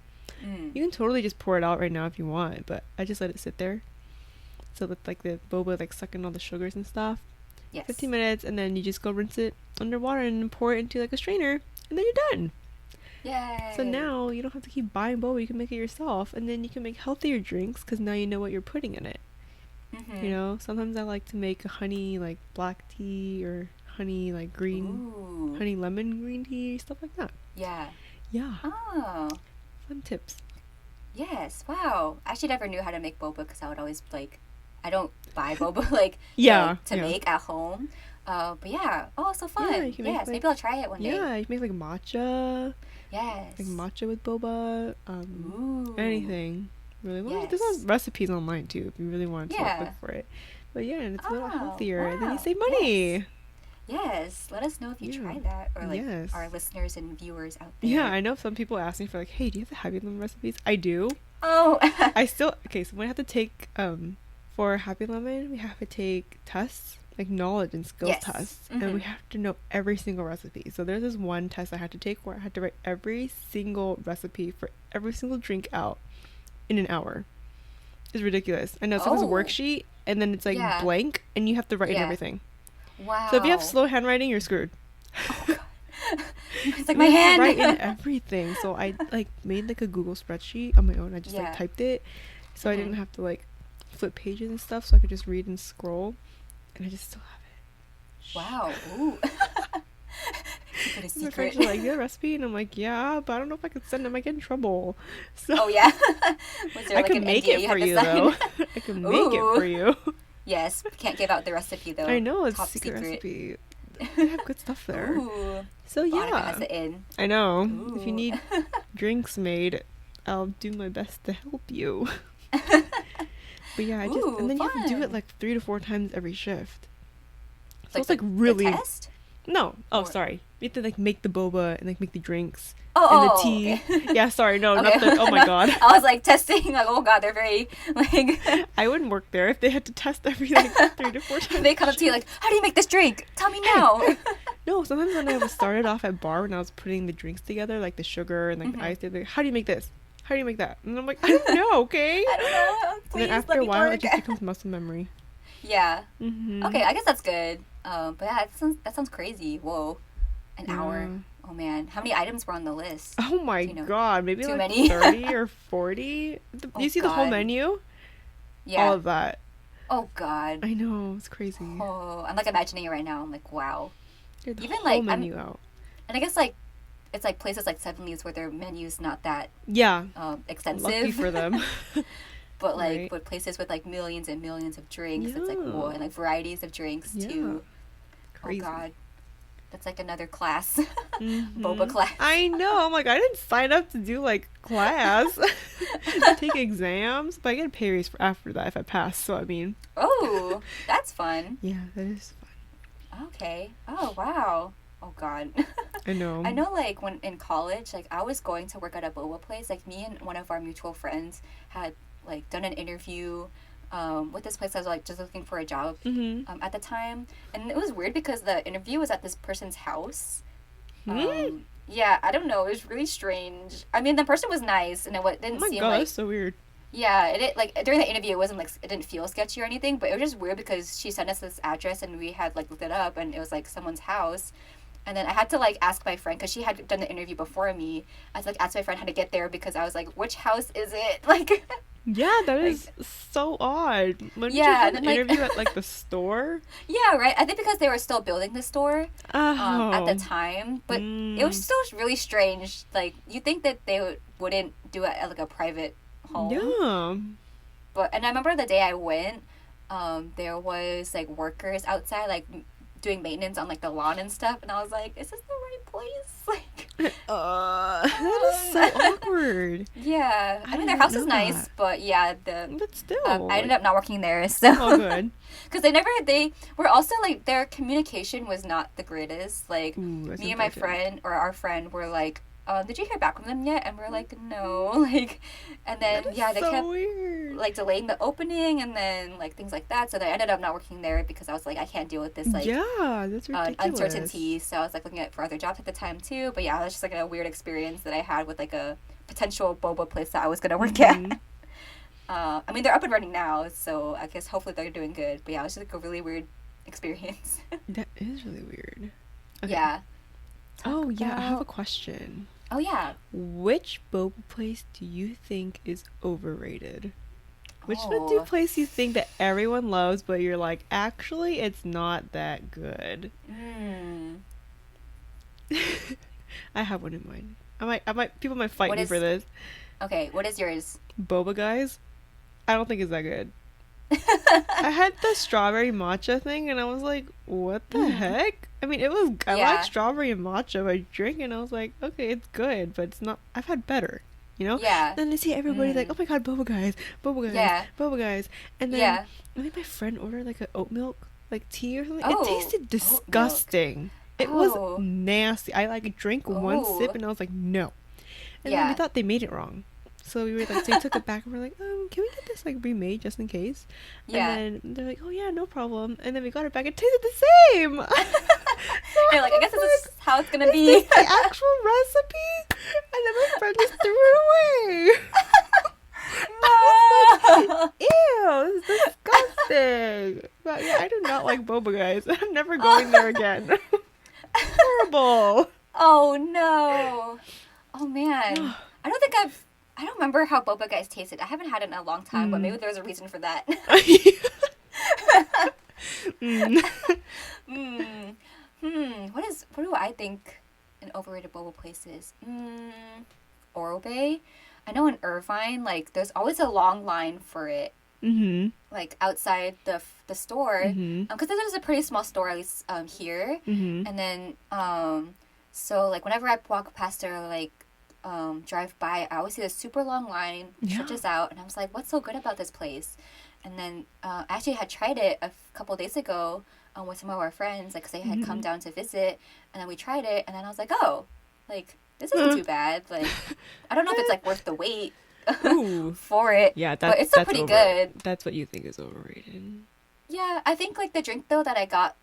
Speaker 2: Mm.
Speaker 1: You can totally just pour it out right now if you want, but I just let it sit there. So that like the boba like sucking all the sugars and stuff.
Speaker 2: Yes.
Speaker 1: 15 minutes, and then you just go rinse it underwater and pour it into like a strainer, and then you're done.
Speaker 2: Yay.
Speaker 1: So now you don't have to keep buying boba, you can make it yourself, and then you can make healthier drinks because now you know what you're putting in it.
Speaker 2: Mm-hmm.
Speaker 1: You know, sometimes I like to make a honey like black tea or honey like green,
Speaker 2: Ooh.
Speaker 1: honey lemon green tea, stuff like that.
Speaker 2: Yeah.
Speaker 1: Yeah,
Speaker 2: Oh.
Speaker 1: fun tips.
Speaker 2: Yes. Wow. I actually never knew how to make boba because I would always like, I don't buy boba like
Speaker 1: Yeah,
Speaker 2: to
Speaker 1: yeah.
Speaker 2: make at home. But yeah. Oh, so fun.
Speaker 1: Yeah, you can make,
Speaker 2: Yes.
Speaker 1: like-
Speaker 2: Maybe I'll try it one day.
Speaker 1: Yeah, you can make like matcha,
Speaker 2: Yes.
Speaker 1: like matcha with boba,
Speaker 2: Ooh.
Speaker 1: anything. Really, well,
Speaker 2: Yes.
Speaker 1: there's all recipes online too if you really want to
Speaker 2: Yeah.
Speaker 1: look for it. But yeah, and it's a little
Speaker 2: Oh,
Speaker 1: healthier, and then you
Speaker 2: wow.
Speaker 1: save money.
Speaker 2: Yes. Let us know if you
Speaker 1: Yeah.
Speaker 2: try that, or like
Speaker 1: Yes.
Speaker 2: our listeners and viewers out there.
Speaker 1: Yeah, I know some people ask me for like, hey, do you have the Happy Lemon recipes? I do.
Speaker 2: Oh.
Speaker 1: I still okay. So we have to take for Happy Lemon, we have to take tests, like knowledge and skills
Speaker 2: Yes.
Speaker 1: tests, and we
Speaker 2: Mhm.
Speaker 1: have to know every single recipe. So there's this one test I had to take where I had to write every single recipe for every single drink out in an hour. It's ridiculous. I know. So there's a
Speaker 2: Oh.
Speaker 1: worksheet, and then it's like
Speaker 2: Yeah.
Speaker 1: blank, and you have to write in
Speaker 2: Yeah.
Speaker 1: everything.
Speaker 2: Wow.
Speaker 1: So if you have slow handwriting, you're screwed.
Speaker 2: It's like
Speaker 1: You
Speaker 2: my
Speaker 1: have to
Speaker 2: hand.
Speaker 1: write in everything. So I like made like a Google spreadsheet on my own. I just
Speaker 2: Yeah.
Speaker 1: like typed it, so I
Speaker 2: Mhm.
Speaker 1: didn't have to like flip pages and stuff. So I could just read and scroll, and I just still have it.
Speaker 2: Wow. Ooh. Keep it a
Speaker 1: My
Speaker 2: secret.
Speaker 1: friends are like, "You have a recipe?" And I'm like, "Yeah, but I don't know if I could send them. I get in trouble." So
Speaker 2: Oh yeah. Was there
Speaker 1: I
Speaker 2: like
Speaker 1: could
Speaker 2: an
Speaker 1: make
Speaker 2: NDA
Speaker 1: it
Speaker 2: you
Speaker 1: for
Speaker 2: had to
Speaker 1: you
Speaker 2: sign?
Speaker 1: though. I can make it for you.
Speaker 2: Yes. Can't give out the recipe though.
Speaker 1: I know it's
Speaker 2: Top
Speaker 1: a secret
Speaker 2: secret.
Speaker 1: recipe. They have good stuff there.
Speaker 2: Ooh.
Speaker 1: So
Speaker 2: Monica has
Speaker 1: yeah,
Speaker 2: it in.
Speaker 1: I know. If you
Speaker 2: Ooh.
Speaker 1: need drinks made, I'll do my best to help you. But yeah,
Speaker 2: Ooh,
Speaker 1: and then you have to do it
Speaker 2: fun.
Speaker 1: like 3 to 4 times every shift. So
Speaker 2: Like
Speaker 1: it's like
Speaker 2: the
Speaker 1: really
Speaker 2: test?
Speaker 1: no. Oh,
Speaker 2: Or-
Speaker 1: sorry. You have to like make the boba and like make the drinks
Speaker 2: Oh,
Speaker 1: and the
Speaker 2: oh,
Speaker 1: tea.
Speaker 2: okay.
Speaker 1: Yeah, sorry, no,
Speaker 2: Okay.
Speaker 1: not the. Oh my god,
Speaker 2: I was like testing, like, oh god, they're very like.
Speaker 1: I wouldn't work there if they had to test every like 3 to 4 times.
Speaker 2: They come up to you like, how do you make this drink? Tell me now.
Speaker 1: No, sometimes when I was started off at bar when I was putting the drinks together, like the sugar and like the
Speaker 2: Mhm.
Speaker 1: ice, they'd be like, how do you make this? How do you make that? And I'm like, I don't know, okay?
Speaker 2: I don't know.
Speaker 1: And
Speaker 2: Please
Speaker 1: then after
Speaker 2: let
Speaker 1: a
Speaker 2: me
Speaker 1: while,
Speaker 2: work.
Speaker 1: it just becomes muscle memory.
Speaker 2: Yeah.
Speaker 1: Mm-hmm.
Speaker 2: Okay, I guess that's good. But yeah, that sounds crazy. Whoa, an hour.
Speaker 1: Yeah.
Speaker 2: Oh man, how many items were on the list?
Speaker 1: Oh my
Speaker 2: You know,
Speaker 1: god, maybe
Speaker 2: too
Speaker 1: like
Speaker 2: many.
Speaker 1: 30 or 40.
Speaker 2: Oh,
Speaker 1: You see the whole
Speaker 2: God.
Speaker 1: menu?
Speaker 2: Yeah.
Speaker 1: All of that.
Speaker 2: Oh god.
Speaker 1: I know, it's crazy.
Speaker 2: Oh, I'm like imagining it right now. I'm like, wow.
Speaker 1: Get the
Speaker 2: even,
Speaker 1: whole
Speaker 2: like,
Speaker 1: menu out.
Speaker 2: And I guess like, it's like places like 70s where their menu's not that
Speaker 1: Yeah,
Speaker 2: extensive.
Speaker 1: lucky for them.
Speaker 2: But like
Speaker 1: Right.
Speaker 2: with places with like millions and millions of drinks, it's like whoa,
Speaker 1: Yeah.
Speaker 2: and like varieties of drinks
Speaker 1: Yeah.
Speaker 2: too.
Speaker 1: Crazy.
Speaker 2: Oh god, that's like another class,
Speaker 1: Mhm.
Speaker 2: boba class.
Speaker 1: I know. I'm like, I didn't sign up to do like class, take exams, but I get a pay raise for after that if I pass. So I mean,
Speaker 2: Oh, that's fun.
Speaker 1: yeah, that is fun.
Speaker 2: Okay. Oh wow. Oh god.
Speaker 1: I know.
Speaker 2: I know like when in college, like I was going to work at a boba place. Like me and one of our mutual friends had like done an interview with this place. I was like just looking for a job
Speaker 1: Mm-hmm.
Speaker 2: at the time, and it was weird because the interview was at this person's house. Yeah, I don't know. It was really strange. I mean, the person was nice, and didn't seem like.
Speaker 1: That's so weird.
Speaker 2: Yeah, like during the interview, it wasn't like it didn't feel sketchy or anything, but it was just weird because she sent us this address, and we had like looked it up, and it was like someone's house. And then I had to like ask my friend because she had done the interview before me. I had to like ask my friend how to get there because I was like, which house is it? Like.
Speaker 1: Yeah, that is so odd. When you had an interview at like the store?
Speaker 2: Yeah, right. I think because they were still building the store at the time, but it was still really strange. Like you think that they wouldn't do it at like a private home.
Speaker 1: Yeah.
Speaker 2: And I remember the day I went, there was like workers outside like doing maintenance on like the lawn and stuff, and I was like, is this the right place? Like
Speaker 1: that is so awkward.
Speaker 2: Yeah, I mean their house is nice, but yeah,
Speaker 1: but still
Speaker 2: I ended up not working there, so
Speaker 1: oh good.
Speaker 2: Because they were also like their communication was not the greatest. Like me and my friend or our friend were like, did you hear back from them yet? And we're like, no. Like, and then they kept
Speaker 1: weird.
Speaker 2: Like delaying the opening and then like things like that. So I ended up not working there because I was like, I can't deal with this like
Speaker 1: that's ridiculous.
Speaker 2: Uncertainty. So I was like looking for other jobs at the time too. But yeah, it was just like a weird experience that I had with like a potential boba place that I was gonna work at. I mean, they're up and running now, so I guess hopefully they're doing good. But yeah, it was just like a really weird experience.
Speaker 1: That is really weird. Okay.
Speaker 2: Yeah.
Speaker 1: I have a question.
Speaker 2: Oh, yeah.
Speaker 1: Which boba place do you think is overrated? Which one place you think that everyone loves, but you're like, actually, it's not that good? I have one in mind. People might fight me for this.
Speaker 2: Okay, what is yours?
Speaker 1: Boba Guys. I don't think it's that good. I had the strawberry matcha thing, and I was like, what the heck? I mean, I like strawberry and matcha by drink, and I was like, okay, it's good, but it's not, I've had better, you know?
Speaker 2: Yeah.
Speaker 1: Then I see everybody like, oh my god, Boba Guys, Boba Guys. And then I think my friend ordered like an oat milk, like tea or something. It tasted disgusting. It was nasty. I like drank one sip, and I was like, no. And then we thought they made it wrong. So we were like, they took it back and we're like, can we get this like remade just in case?
Speaker 2: Yeah.
Speaker 1: And then they're like, oh yeah, no problem. And then we got it back. It tasted the same.
Speaker 2: You're like, I guess this is how it's gonna be.
Speaker 1: It's the actual recipe. And then my friend just threw it away. Like, ew, this is disgusting. But yeah, I do not like Boba Guys. I'm never going there again. Horrible.
Speaker 2: Oh no. Oh man. I don't remember how Boba Guys tasted. I haven't had it in a long time, but maybe there's a reason for that. What do I think an overrated boba place is? Orobe. I know in Irvine, like, there's always a long line for it.
Speaker 1: Mm-hmm.
Speaker 2: Like, outside the store. Because there's a pretty small store, at least here.
Speaker 1: Mm-hmm.
Speaker 2: And then, so, like, whenever I walk past or, like, drive by, I always see this super long line stretches out, and I was like, what's so good about this place? And then I actually had tried it a couple days ago with some of our friends, like, because they had come down to visit, and then we tried it, and then I was like, oh, like, this isn't too bad. Like, I don't know if it's like worth the wait for it.
Speaker 1: Yeah,
Speaker 2: but it's still pretty good.
Speaker 1: That's what you think is overrated.
Speaker 2: Yeah, I think like the drink though that I got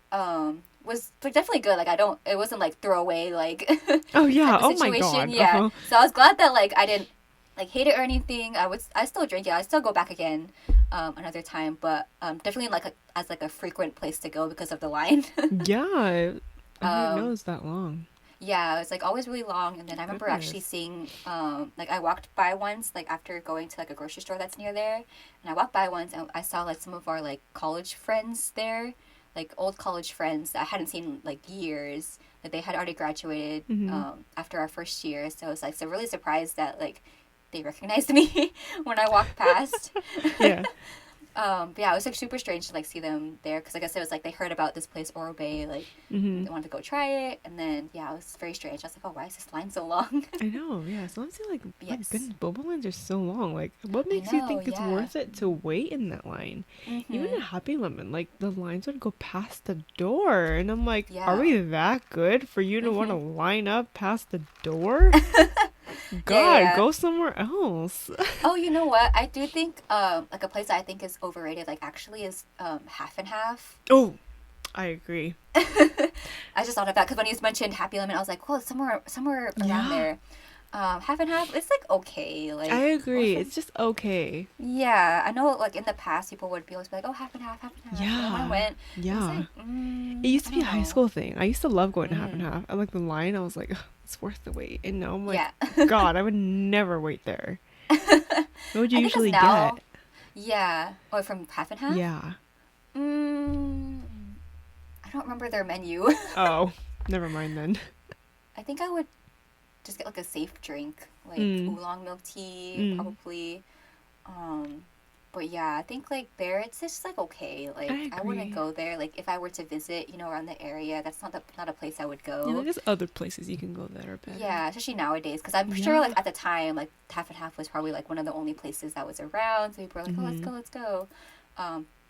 Speaker 2: was like definitely good. Like it wasn't like throwaway like.
Speaker 1: Oh yeah!
Speaker 2: Oh
Speaker 1: my god!
Speaker 2: Yeah. So I was glad that like I didn't like hate it or anything. I still drink it. I still go back again another time, but definitely like as like a frequent place to go because of the line.
Speaker 1: Yeah, I didn't know it was that long.
Speaker 2: Yeah, it was like always really long, and then I remember actually seeing like I walked by once like after going to like a grocery store that's near there, and I walked by once and I saw like some of our like college friends there, like old college friends that I hadn't seen like years, that they had already graduated after our first year, so I was like so really surprised that like they recognized me when I walked past.
Speaker 1: Yeah.
Speaker 2: But yeah, it was like super strange to like see them there because I guess it was like they heard about this place Orobe, like they wanted to go try it, and then yeah, it was very strange. I was like, oh, why is this line so long?
Speaker 1: I know, yeah. Sometimes I like, my goodness, boba lines are so long. Like, what makes you think it's worth it to wait in that line? Even at Happy Lemon, like the lines would go past the door, and I'm like, are we that good for you to want to line up past the door? God, go somewhere else.
Speaker 2: Oh, you know what? I do think like a place that I think is overrated, like actually is Half and Half.
Speaker 1: Oh, I agree.
Speaker 2: I just thought of that because when you mentioned Happy Lemon, I was like, well, somewhere around there. Half and Half, it's like okay. Like
Speaker 1: I agree. It's just okay.
Speaker 2: Yeah, I know. Like in the past, people would always be like, "Oh, Half and Half, Half and Half."
Speaker 1: Yeah.
Speaker 2: And when I went,
Speaker 1: yeah.
Speaker 2: I was like,
Speaker 1: it used to be a high
Speaker 2: know.
Speaker 1: school thing. I used to love going to Half and Half. I like the line. I was like, "Ugh, it's worth the wait. And now I'm like, God, I would never wait there. What would you usually get?
Speaker 2: Yeah. Oh, from Half and Half?
Speaker 1: Yeah.
Speaker 2: I don't remember their menu.
Speaker 1: Oh, never mind then.
Speaker 2: I think I would just get like a safe drink, like oolong milk tea, probably. But yeah, I think like there it's just like okay. Like I wouldn't go there. Like if I were to visit, around the area, that's not a place I would go.
Speaker 1: Yeah, there's other places you can go that are better.
Speaker 2: Yeah, especially nowadays, because I'm sure like at the time, like Half and Half was probably like one of the only places that was around. So people were like, oh, let's go.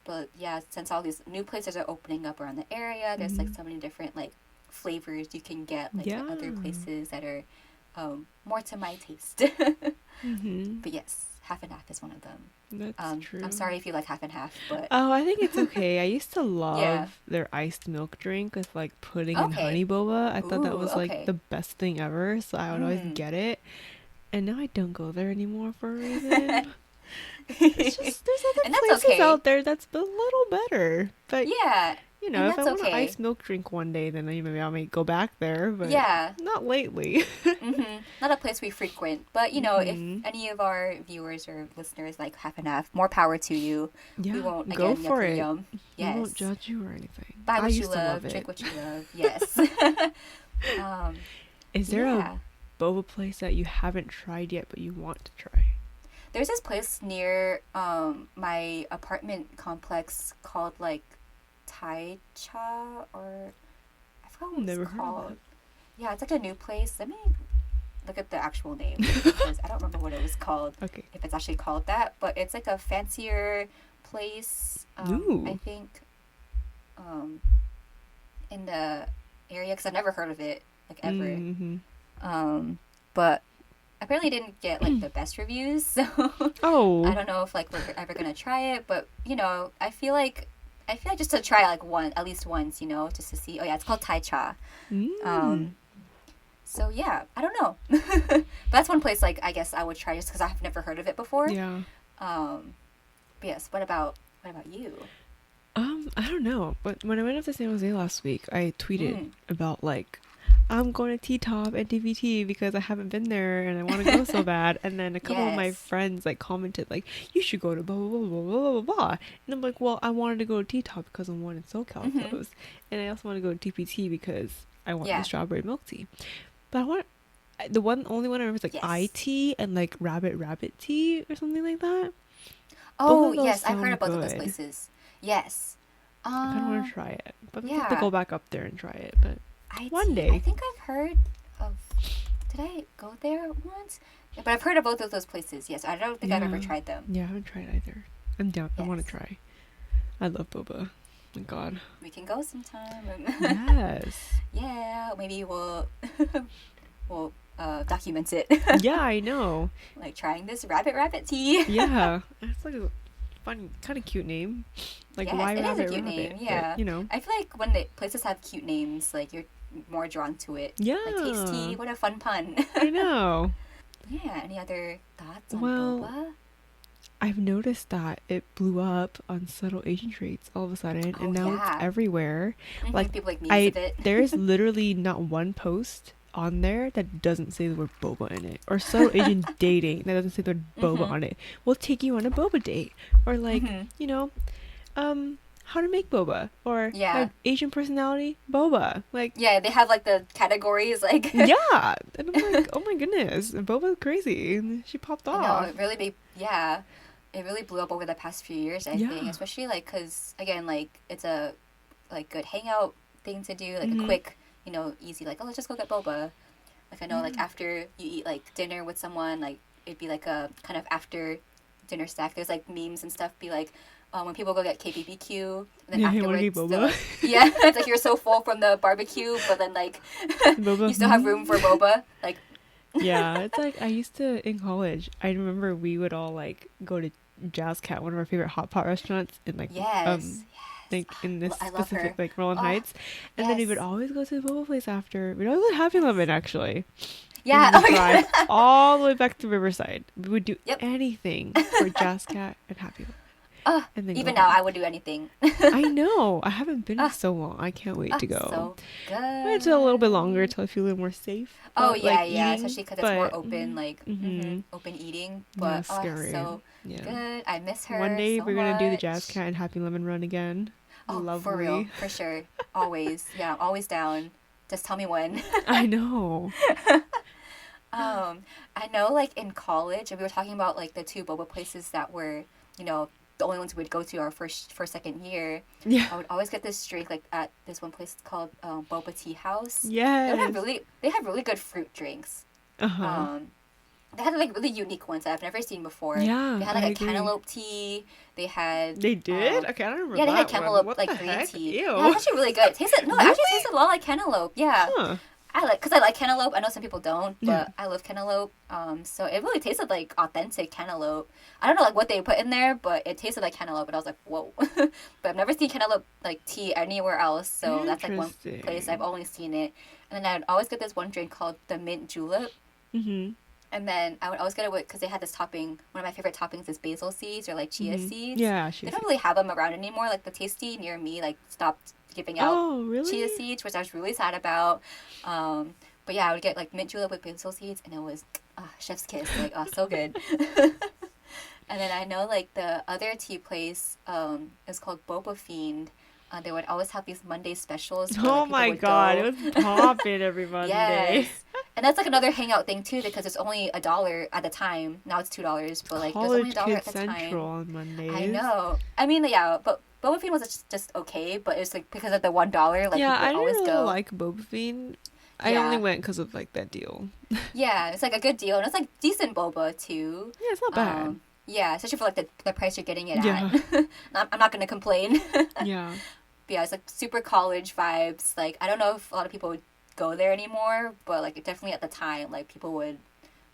Speaker 2: But yeah, since all these new places are opening up around the area, there's like so many different like flavors you can get like at other places that are more to my taste. But yes, Half and Half is one of them.
Speaker 1: That's true.
Speaker 2: I'm sorry if you like Half and Half, but
Speaker 1: I think it's okay. I used to love their iced milk drink with like pudding and honey boba. I thought that was like the best thing ever, so I would always get it. And now I don't go there anymore for a reason. It's just there's other places out there that's a little better. But
Speaker 2: yeah.
Speaker 1: if I want an iced milk drink one day, then maybe I may go back there, but not lately.
Speaker 2: Not a place we frequent, but if any of our viewers or listeners like Half and Half, more power to you.
Speaker 1: Yeah,
Speaker 2: we won't
Speaker 1: go for it.
Speaker 2: Yes.
Speaker 1: We won't judge you or anything.
Speaker 2: Buy what you love, drink what you love. Yes.
Speaker 1: Is there a boba place that you haven't tried yet but you want to try?
Speaker 2: There's this place near my apartment complex called like Thai Cha, or I forgot what it's called. Yeah, it's like a new place. Let me look at the actual name because I don't remember what it was called.
Speaker 1: Okay.
Speaker 2: If it's actually called that, but it's like a fancier place. I think in the area, because I've never heard of it like ever. But apparently didn't get like the best reviews, so I don't know if like we're ever gonna try it. But I feel like just to try like at least once, just to see. Oh yeah, it's called Thai Cha. So yeah, I don't know. But that's one place like I guess I would try just because I've never heard of it before.
Speaker 1: Yeah.
Speaker 2: But yes. What about you?
Speaker 1: I don't know. But when I went up to San Jose last week, I tweeted about like, I'm going to T-Top and TVT because I haven't been there and I want to go so bad. And then a couple of my friends like commented like, you should go to blah blah blah blah blah blah. And I'm like, well, I wanted to go to T-Top because I'm one in SoCal close, and I also want to go to TPT because I want the strawberry milk tea. But I want only one I remember is like IT and like rabbit tea or something like that.
Speaker 2: Oh yes, I've heard of both of those places. Yes.
Speaker 1: I kind of want to try it, but I have to go back up there and try it. But one day.
Speaker 2: I think I've heard of. Did I go there once? Yeah, but I've heard of both of those places. Yes, I don't think I've ever tried them.
Speaker 1: Yeah, I haven't tried either. I'm down. Yes. I want to try. I love boba. My God.
Speaker 2: We can go sometime.
Speaker 1: Yes.
Speaker 2: Yeah, maybe we'll document it.
Speaker 1: Yeah, I know.
Speaker 2: Like trying this rabbit tea.
Speaker 1: Yeah, it's like a fun, kind of cute name. Like why
Speaker 2: it
Speaker 1: rabbit?
Speaker 2: Is a cute name. Yeah,
Speaker 1: but,
Speaker 2: I feel like when the places have cute names, like you're more drawn to it.
Speaker 1: Yeah.
Speaker 2: Like tasty. What a fun pun.
Speaker 1: I know.
Speaker 2: Yeah. Any other thoughts on boba?
Speaker 1: I've noticed that it blew up on subtle Asian traits all of a sudden, and now it's everywhere. Like
Speaker 2: people like memes of it.
Speaker 1: There's literally not one post on there that doesn't say the word boba in it, or subtle Asian dating that doesn't say the word boba on it. We'll take you on a boba date, or like how to make boba, or like Asian personality boba. Like
Speaker 2: they have like the categories like
Speaker 1: yeah, and I'm like, oh my goodness, boba's crazy, and she popped off.
Speaker 2: I know, it really blew up over the past few years, I think, especially like because again, like it's a like good hangout thing to do, like a quick, easy, like, oh, let's just go get boba. Like I know, like after you eat like dinner with someone, like it'd be like a kind of after dinner snack. There's like memes and stuff be like when people go get KBBQ, and then afterwards it's like you're so full from the barbecue, but then like you still have room for boba, like
Speaker 1: Yeah, it's like I used to in college. I remember we would all like go to Jazz Cat, one of our favorite hot pot restaurants in
Speaker 2: Yes.
Speaker 1: like in this
Speaker 2: I love
Speaker 1: specific
Speaker 2: her.
Speaker 1: like Roland
Speaker 2: Oh,
Speaker 1: Heights, and then we would
Speaker 2: yes.
Speaker 1: always go to the boba place after. We'd always go to Happy Lemon actually.
Speaker 2: Yeah.
Speaker 1: We
Speaker 2: Oh
Speaker 1: would
Speaker 2: my
Speaker 1: drive
Speaker 2: God.
Speaker 1: all the way back to Riverside. We would do
Speaker 2: Yep.
Speaker 1: anything for Jazz Cat and Happy Lemon, and then go
Speaker 2: Even now,
Speaker 1: home.
Speaker 2: I would do anything.
Speaker 1: I know. I haven't been in
Speaker 2: Ah,
Speaker 1: so long. I can't wait to go.
Speaker 2: so
Speaker 1: It's a little bit
Speaker 2: good.
Speaker 1: longer until I feel a little more safe
Speaker 2: Oh
Speaker 1: about like
Speaker 2: yeah, yeah.
Speaker 1: eating,
Speaker 2: Especially because it's more
Speaker 1: but
Speaker 2: open, like
Speaker 1: mm-hmm.
Speaker 2: open eating.
Speaker 1: Yeah,
Speaker 2: But
Speaker 1: scary.
Speaker 2: so
Speaker 1: Yeah.
Speaker 2: good. I miss
Speaker 1: One
Speaker 2: her
Speaker 1: day
Speaker 2: so
Speaker 1: we're gonna do the Jazz
Speaker 2: much.
Speaker 1: Cat and Happy Lemon run again.
Speaker 2: Oh, for real,
Speaker 1: Lovely.
Speaker 2: for sure. Always, yeah, always down. Just tell me when.
Speaker 1: I know.
Speaker 2: I know, like in college, we were talking about like the two boba places that were, you know, the only ones we'd go to our second year.
Speaker 1: Yeah.
Speaker 2: I would always get this drink like at this one place called Boba Tea House.
Speaker 1: Yes.
Speaker 2: They have really good fruit drinks.
Speaker 1: Uh-huh.
Speaker 2: They had like really unique ones that I've never seen before.
Speaker 1: Yeah,
Speaker 2: They had
Speaker 1: I
Speaker 2: like a
Speaker 1: agree.
Speaker 2: cantaloupe tea. They had
Speaker 1: They did? Okay, I don't remember
Speaker 2: yeah, they had
Speaker 1: that one.
Speaker 2: cantaloupe
Speaker 1: What
Speaker 2: like
Speaker 1: the
Speaker 2: green
Speaker 1: heck?
Speaker 2: tea.
Speaker 1: Ew.
Speaker 2: Yeah, it's actually really good. It tasted no, it actually tasted a lot like cantaloupe. Yeah.
Speaker 1: Huh.
Speaker 2: Because I like cantaloupe. I know some people don't, but
Speaker 1: Yeah.
Speaker 2: I love cantaloupe. So it really tasted like authentic cantaloupe. I don't know like what they put in there, but it tasted like cantaloupe, and I was like, whoa. But I've never seen cantaloupe like tea anywhere else, so that's like one place I've only seen it. And then I'd always get this one drink called the mint julep.
Speaker 1: Mm-hmm.
Speaker 2: And then I would always get it because they had this topping. One of my favorite toppings is basil seeds or like chia seeds.
Speaker 1: Yeah,
Speaker 2: They don't really have them around anymore. Like the Tasty near me like stopped giving out
Speaker 1: Oh, really?
Speaker 2: chia seeds, which I was really sad about. But yeah, I would get like mint julep with basil seeds, and it was chef's kiss. Like so good. And then I know like the other tea place is called Boba Fiend. They would always have these Monday specials. Where,
Speaker 1: Oh
Speaker 2: like, people
Speaker 1: my
Speaker 2: would
Speaker 1: god,
Speaker 2: go.
Speaker 1: it was popping every Monday.
Speaker 2: Yes. And that's like another hangout thing too, because it's only $1 at the time. Now it's $2, but like it was only
Speaker 1: College
Speaker 2: $1
Speaker 1: Kid
Speaker 2: at the
Speaker 1: Central
Speaker 2: time.
Speaker 1: on Mondays.
Speaker 2: I know. I mean, yeah, but Boba Fiend was just okay, but it's like because of the $1, like
Speaker 1: Yeah, I
Speaker 2: people
Speaker 1: didn't
Speaker 2: always
Speaker 1: really
Speaker 2: go.
Speaker 1: like Boba Fiend. I
Speaker 2: Yeah.
Speaker 1: only went because of like that deal.
Speaker 2: Yeah, it's like a good deal, and it's like decent boba too.
Speaker 1: Yeah, it's not bad.
Speaker 2: Yeah, especially for like the price you're getting it
Speaker 1: Yeah.
Speaker 2: at. I'm not gonna complain.
Speaker 1: Yeah.
Speaker 2: But yeah, it's like super college vibes. Like I don't know if a lot of people would go there anymore, but like definitely at the time, like people would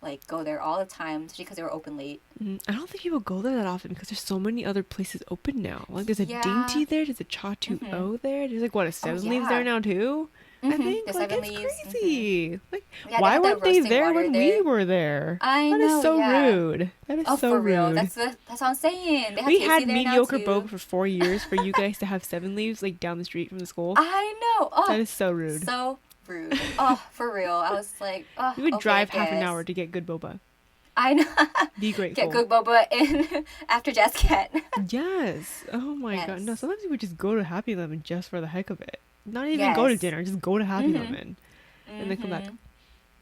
Speaker 2: like go there all the time, especially because they were open late.
Speaker 1: I don't think people go there that often because there's so many other places open now. Like there's a
Speaker 2: Yeah.
Speaker 1: Dainty there, there's a Cha 2O there, there's like what a Seven Leaves
Speaker 2: yeah.
Speaker 1: there now too. I think
Speaker 2: The
Speaker 1: like
Speaker 2: Seven
Speaker 1: it's
Speaker 2: Leaves.
Speaker 1: crazy. Like
Speaker 2: Yeah, they
Speaker 1: why
Speaker 2: had the
Speaker 1: weren't they
Speaker 2: roasting
Speaker 1: there
Speaker 2: water
Speaker 1: when we
Speaker 2: there.
Speaker 1: were there?
Speaker 2: I
Speaker 1: That
Speaker 2: know,
Speaker 1: is so
Speaker 2: yeah.
Speaker 1: rude. That is
Speaker 2: Oh,
Speaker 1: so
Speaker 2: for real.
Speaker 1: rude.
Speaker 2: That's what I'm saying. They have
Speaker 1: We
Speaker 2: Tasty
Speaker 1: had
Speaker 2: there
Speaker 1: mediocre
Speaker 2: now, too.
Speaker 1: boba for 4 years for you guys to have Seven Leaves like down the street from the school.
Speaker 2: I know. Oh,
Speaker 1: That is so rude.
Speaker 2: so rude. Oh, for real. I was like, oh,
Speaker 1: You would
Speaker 2: okay,
Speaker 1: drive
Speaker 2: I
Speaker 1: half an
Speaker 2: guess.
Speaker 1: hour to get good boba.
Speaker 2: I know.
Speaker 1: Be grateful.
Speaker 2: Get good boba in after Jazz Cat.
Speaker 1: Yes. Oh my god. No,
Speaker 2: Yes.
Speaker 1: sometimes we would just go to Happy Lemon just for the heck of it. Not even go to
Speaker 2: Yes.
Speaker 1: dinner, just go to Happy Lemon and then come back.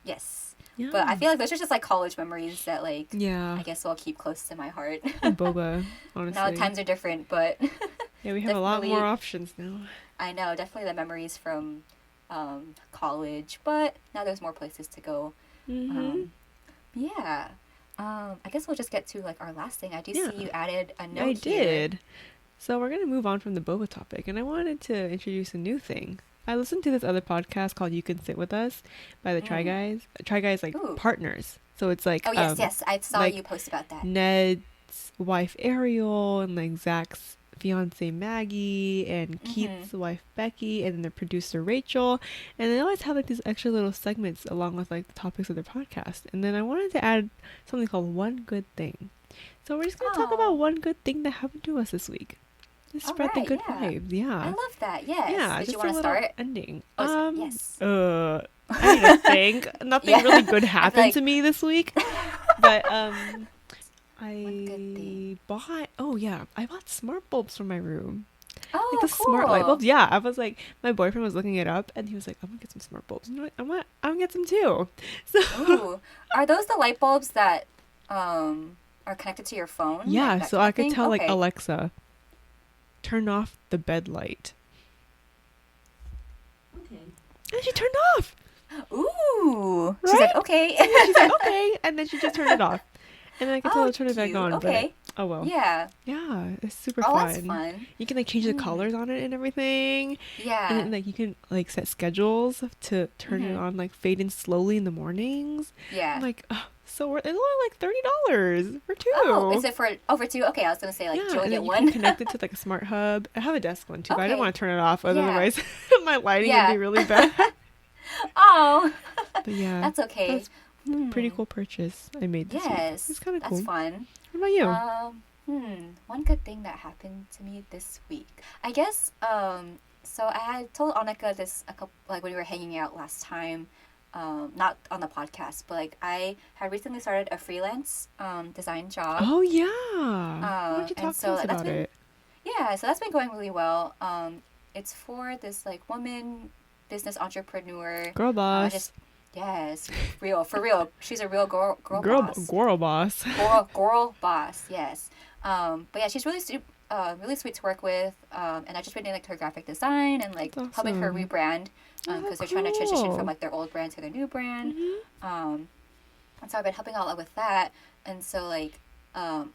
Speaker 2: Yes.
Speaker 1: Yeah.
Speaker 2: But I feel like those are just like college memories that like
Speaker 1: Yeah.
Speaker 2: I guess I'll keep close to my heart.
Speaker 1: And boba, honestly.
Speaker 2: Now times are different, but
Speaker 1: Yeah, we have a lot
Speaker 2: definitely-
Speaker 1: more options now.
Speaker 2: I know definitely the memories from college, but now there's more places to go. Yeah. I guess we'll just get to like our last thing. I do
Speaker 1: Yeah.
Speaker 2: see you added a note
Speaker 1: I
Speaker 2: here.
Speaker 1: did. So we're gonna move on from the boba topic, and I wanted to introduce a new thing. I listened to this other podcast called "You Can Sit with Us" by the Try Guys. Try Guys like
Speaker 2: Ooh.
Speaker 1: partners, so it's like
Speaker 2: Oh yes, I saw
Speaker 1: like
Speaker 2: you post about that.
Speaker 1: Ned's wife Ariel and like Zach's fiance Maggie and Keith's wife Becky and then their producer Rachel, and they always have like these extra little segments along with like the topics of their podcast. And then I wanted to add something called One Good Thing. So we're just gonna talk about one good thing that happened to us this week. Just spread the
Speaker 2: Alright,
Speaker 1: good
Speaker 2: yeah.
Speaker 1: vibes. Yeah.
Speaker 2: I love that. Yes.
Speaker 1: Yeah.
Speaker 2: Did
Speaker 1: just
Speaker 2: you want
Speaker 1: a
Speaker 2: to
Speaker 1: little
Speaker 2: start?
Speaker 1: ending.
Speaker 2: Oh, yes.
Speaker 1: I need to think. Nothing
Speaker 2: Yeah.
Speaker 1: really good happened
Speaker 2: like-
Speaker 1: to me this week. But
Speaker 2: good
Speaker 1: I
Speaker 2: thing.
Speaker 1: bought I bought smart bulbs for my room.
Speaker 2: Oh,
Speaker 1: Like the
Speaker 2: cool.
Speaker 1: smart light bulbs. Yeah, I was like, my boyfriend was looking it up and he was like, I'm gonna get some smart bulbs. You know what? I'm gonna get some too. So
Speaker 2: Ooh. Are those the light bulbs that are connected to your phone?
Speaker 1: yeah,
Speaker 2: Like that
Speaker 1: so
Speaker 2: kind
Speaker 1: I
Speaker 2: of
Speaker 1: could
Speaker 2: thing?
Speaker 1: tell like
Speaker 2: Okay.
Speaker 1: Alexa, turn off the bed light.
Speaker 3: Okay.
Speaker 1: And she turned off.
Speaker 2: Ooh. She
Speaker 1: Right?
Speaker 2: said, okay.
Speaker 1: She said, okay, and then she just turned it off. And then I could tell her to turn it back
Speaker 2: cute.
Speaker 1: on.
Speaker 2: Okay.
Speaker 1: Oh well.
Speaker 2: Yeah.
Speaker 1: Yeah, it's super
Speaker 2: Oh,
Speaker 1: fun.
Speaker 2: that's fun.
Speaker 1: You can like change the colors on it and everything.
Speaker 2: Yeah.
Speaker 1: And then like you can like set schedules to turn it on, like fade in slowly in the mornings.
Speaker 2: Yeah.
Speaker 1: I'm like, oh, so it's only like $30 for 2.
Speaker 2: Oh, is it for over 2? Okay, I was gonna say like
Speaker 1: yeah,
Speaker 2: you only
Speaker 1: and
Speaker 2: get
Speaker 1: then you
Speaker 2: one.
Speaker 1: can connect it to like a smart hub. I have a desk one too, but I didn't
Speaker 2: Okay.
Speaker 1: want to turn it off.
Speaker 2: Yeah.
Speaker 1: Otherwise, my lighting would
Speaker 2: Yeah.
Speaker 1: be really bad.
Speaker 2: Oh,
Speaker 1: But yeah,
Speaker 2: that's okay.
Speaker 1: that's pretty cool purchase I made this week.
Speaker 2: Yes,
Speaker 1: It's kind of cool.
Speaker 2: that's fun.
Speaker 1: What about you?
Speaker 2: One good thing that happened to me this week. I guess, so I had told Annika this a couple, like when we were hanging out last time, not on the podcast, but like I had recently started a freelance design job.
Speaker 1: Oh yeah. Why don't you talk to us about it?
Speaker 2: Yeah, so that's been going really well. It's for this like woman business entrepreneur.
Speaker 1: Girl boss.
Speaker 2: Yes, for real. She's a real girl boss.
Speaker 1: Girl boss.
Speaker 2: Girl boss, yes. But yeah, she's really really sweet to work with. And I just been doing like her graphic design and like helping her rebrand because they're trying to transition from like their old brand to their new brand. And so I've been helping out with that. And so like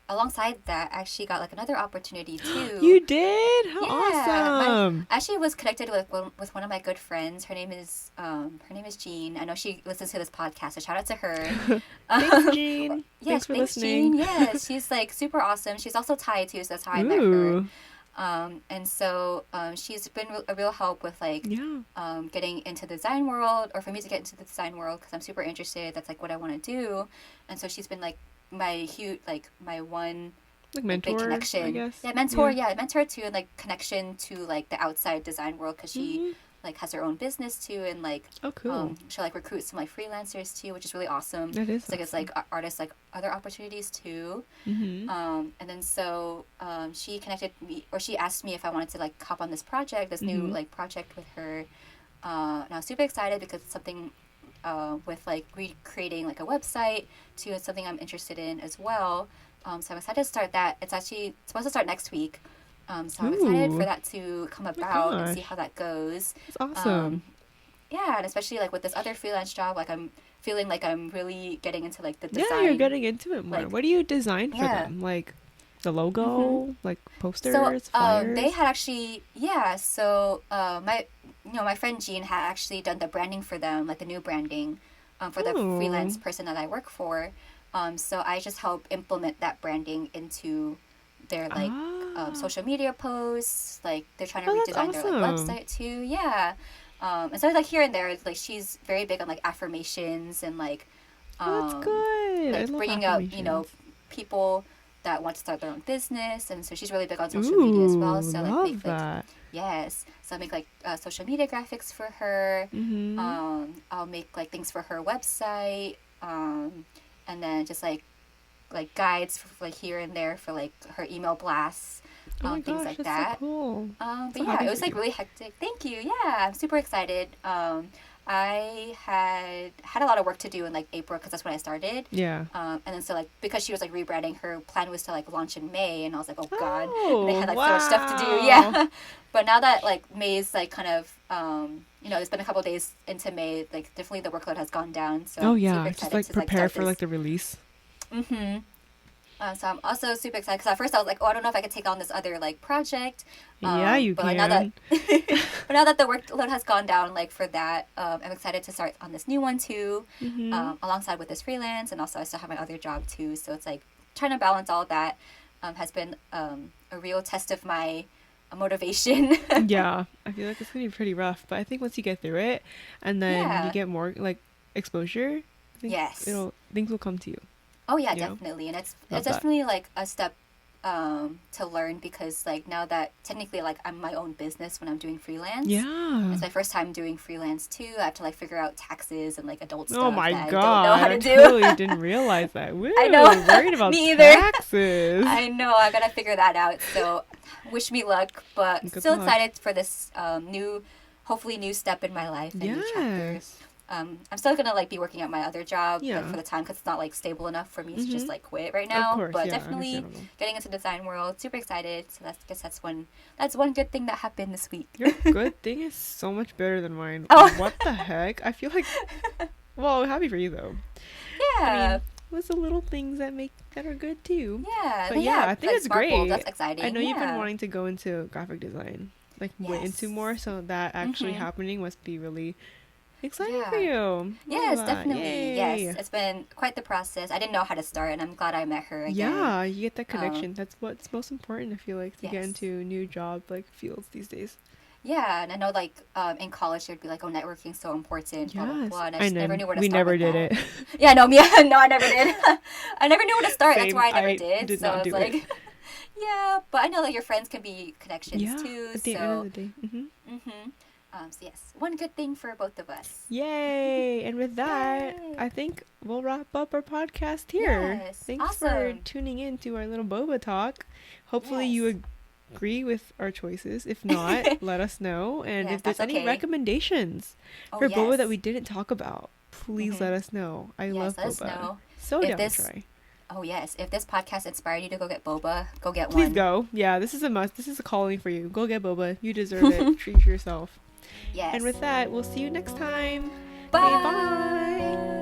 Speaker 2: alongside that, I actually got like another opportunity too.
Speaker 1: You did? How
Speaker 2: Yeah,
Speaker 1: awesome!
Speaker 2: I actually was connected with one of my good friends. Her name is Jean. I know she listens to this podcast, so shout out to her.
Speaker 1: Thanks, Jean.
Speaker 2: Yes,
Speaker 1: Thanks for
Speaker 2: thanks,
Speaker 1: listening.
Speaker 2: Jean. Yes, she's like super awesome. She's also Thai too, so that's how I met her. And so she's been a real help with like getting into the design world, or for me to get into the design world because I'm super interested. That's like what I want to do, and so she's been like my one
Speaker 1: like mentor,
Speaker 2: big connection.
Speaker 1: I guess.
Speaker 2: Yeah, mentor too, and like connection to like the outside design world because she like has her own business too, and like she'll like recruit some like freelancers too, which is really awesome.
Speaker 1: That is
Speaker 2: like it's like artists like other opportunities too. And then so she connected me, or she asked me if I wanted to like hop on this project, this new like project with her. And I was super excited because it's something with like recreating like a website too. It's something I'm interested in as well. So I'm excited to start that. It's actually supposed to start next week. So I'm excited for that to come about and see how that goes.
Speaker 1: That's awesome.
Speaker 2: Yeah, and especially like with this other freelance job, like I'm feeling like I'm really getting into like the design.
Speaker 1: Yeah, you're getting into it more. Like, what do you design for them? Like the logo, like posters, flyers?
Speaker 2: They had actually, so my friend Jean had actually done the branding for them, like the new branding for the freelance person that I work for. So I just help implement that branding into their like social media posts. Like they're trying to redesign their like website too. Yeah. And so like here and there, like she's very big on like affirmations and like
Speaker 1: that's good.
Speaker 2: Like bringing up, people that want to start their own business, and so she's really big on social media as well. So like make like so I make like social media graphics for her. I'll make like things for her website, and then just like guides for like here and there for like her email blasts, things like that.
Speaker 1: So cool.
Speaker 2: But yeah, it was like really hectic. Thank you. Yeah, I'm super excited. I had a lot of work to do in like April because that's when I started.
Speaker 1: Yeah.
Speaker 2: And then so like because she was like rebranding, her plan was to like launch in May, and I was like, oh god, and they had like so much stuff to do. Yeah. But now that like May's like kind of it's been a couple of days into May, like definitely the workload has gone down. So I'm super excited
Speaker 1: just like
Speaker 2: to
Speaker 1: prepare for like the release.
Speaker 2: So I'm also super excited because at first I was like, I don't know if I could take on this other like project.
Speaker 1: Yeah, you
Speaker 2: but
Speaker 1: can.
Speaker 2: But now that the workload has gone down, like for that, I'm excited to start on this new one too, alongside with this freelance, and also I still have my other job too. So it's like trying to balance all of that has been a real test of my motivation.
Speaker 1: Yeah, I feel like it's gonna be pretty rough, but I think once you get through it, and then you get more like exposure, I think things will come to you.
Speaker 2: Oh yeah, definitely, and it's definitely like a step to learn because like now that technically like I'm my own business when I'm doing freelance.
Speaker 1: Yeah,
Speaker 2: it's my first time doing freelance too. I have to like figure out taxes and like adult stuff.
Speaker 1: Oh my
Speaker 2: that
Speaker 1: god,
Speaker 2: I don't know how to do.
Speaker 1: I totally didn't realize that. Woo,
Speaker 2: I know.
Speaker 1: Worried about
Speaker 2: Me either.
Speaker 1: taxes.
Speaker 2: I know. I gotta figure that out. So, wish me luck, but still excited for this hopefully new step in my life. New chapter. I'm still gonna like be working at my other job like, for the time because it's not like stable enough for me to just like quit right now.
Speaker 1: Of course,
Speaker 2: but definitely getting into the design world, super excited. So that's one good thing that happened this week.
Speaker 1: Your good thing is so much better than mine. What the heck? I feel like, well, happy for you though.
Speaker 2: Yeah.
Speaker 1: I was the little things that are good too.
Speaker 2: Yeah.
Speaker 1: But yeah, I think it's great.
Speaker 2: That's exciting.
Speaker 1: I know you've been wanting to go into graphic design, like way into more, so that actually happening must be really exciting for you.
Speaker 2: Yes, definitely. Yay. Yes, it's been quite the process. I didn't know how to start, and I'm glad I met her again.
Speaker 1: Yeah, you get that connection. That's what's most important, I feel like, to get into new job fields these days.
Speaker 2: Yeah, and I know in college they'd be like, oh, networking's so important, blah, blah, blah. And I just never knew where to
Speaker 1: start. We never did
Speaker 2: that.
Speaker 1: it.
Speaker 2: Yeah, no, I never did. I never knew where to start.
Speaker 1: Same.
Speaker 2: That's why I never did.
Speaker 1: So
Speaker 2: it's like, yeah, but I know that your friends can be connections too.
Speaker 1: At the end of the day.
Speaker 2: So yes, one good thing for both of us.
Speaker 1: Yay! And with that, I think we'll wrap up our podcast here.
Speaker 2: Yes,
Speaker 1: Thanks for tuning in to our little boba talk. Hopefully you agree with our choices. If not, let us know. And if there's any recommendations for boba that we didn't talk about, please let us know. I love boba. Let us know. So down to try.
Speaker 2: Oh yes, if this podcast inspired you to go get boba, go get
Speaker 1: one.
Speaker 2: Please
Speaker 1: go. Yeah, this is a must. This is a calling for you. Go get boba. You deserve it. Treat yourself.
Speaker 2: Yes.
Speaker 1: And with that, we'll see you next time.
Speaker 2: Bye.
Speaker 1: Bye.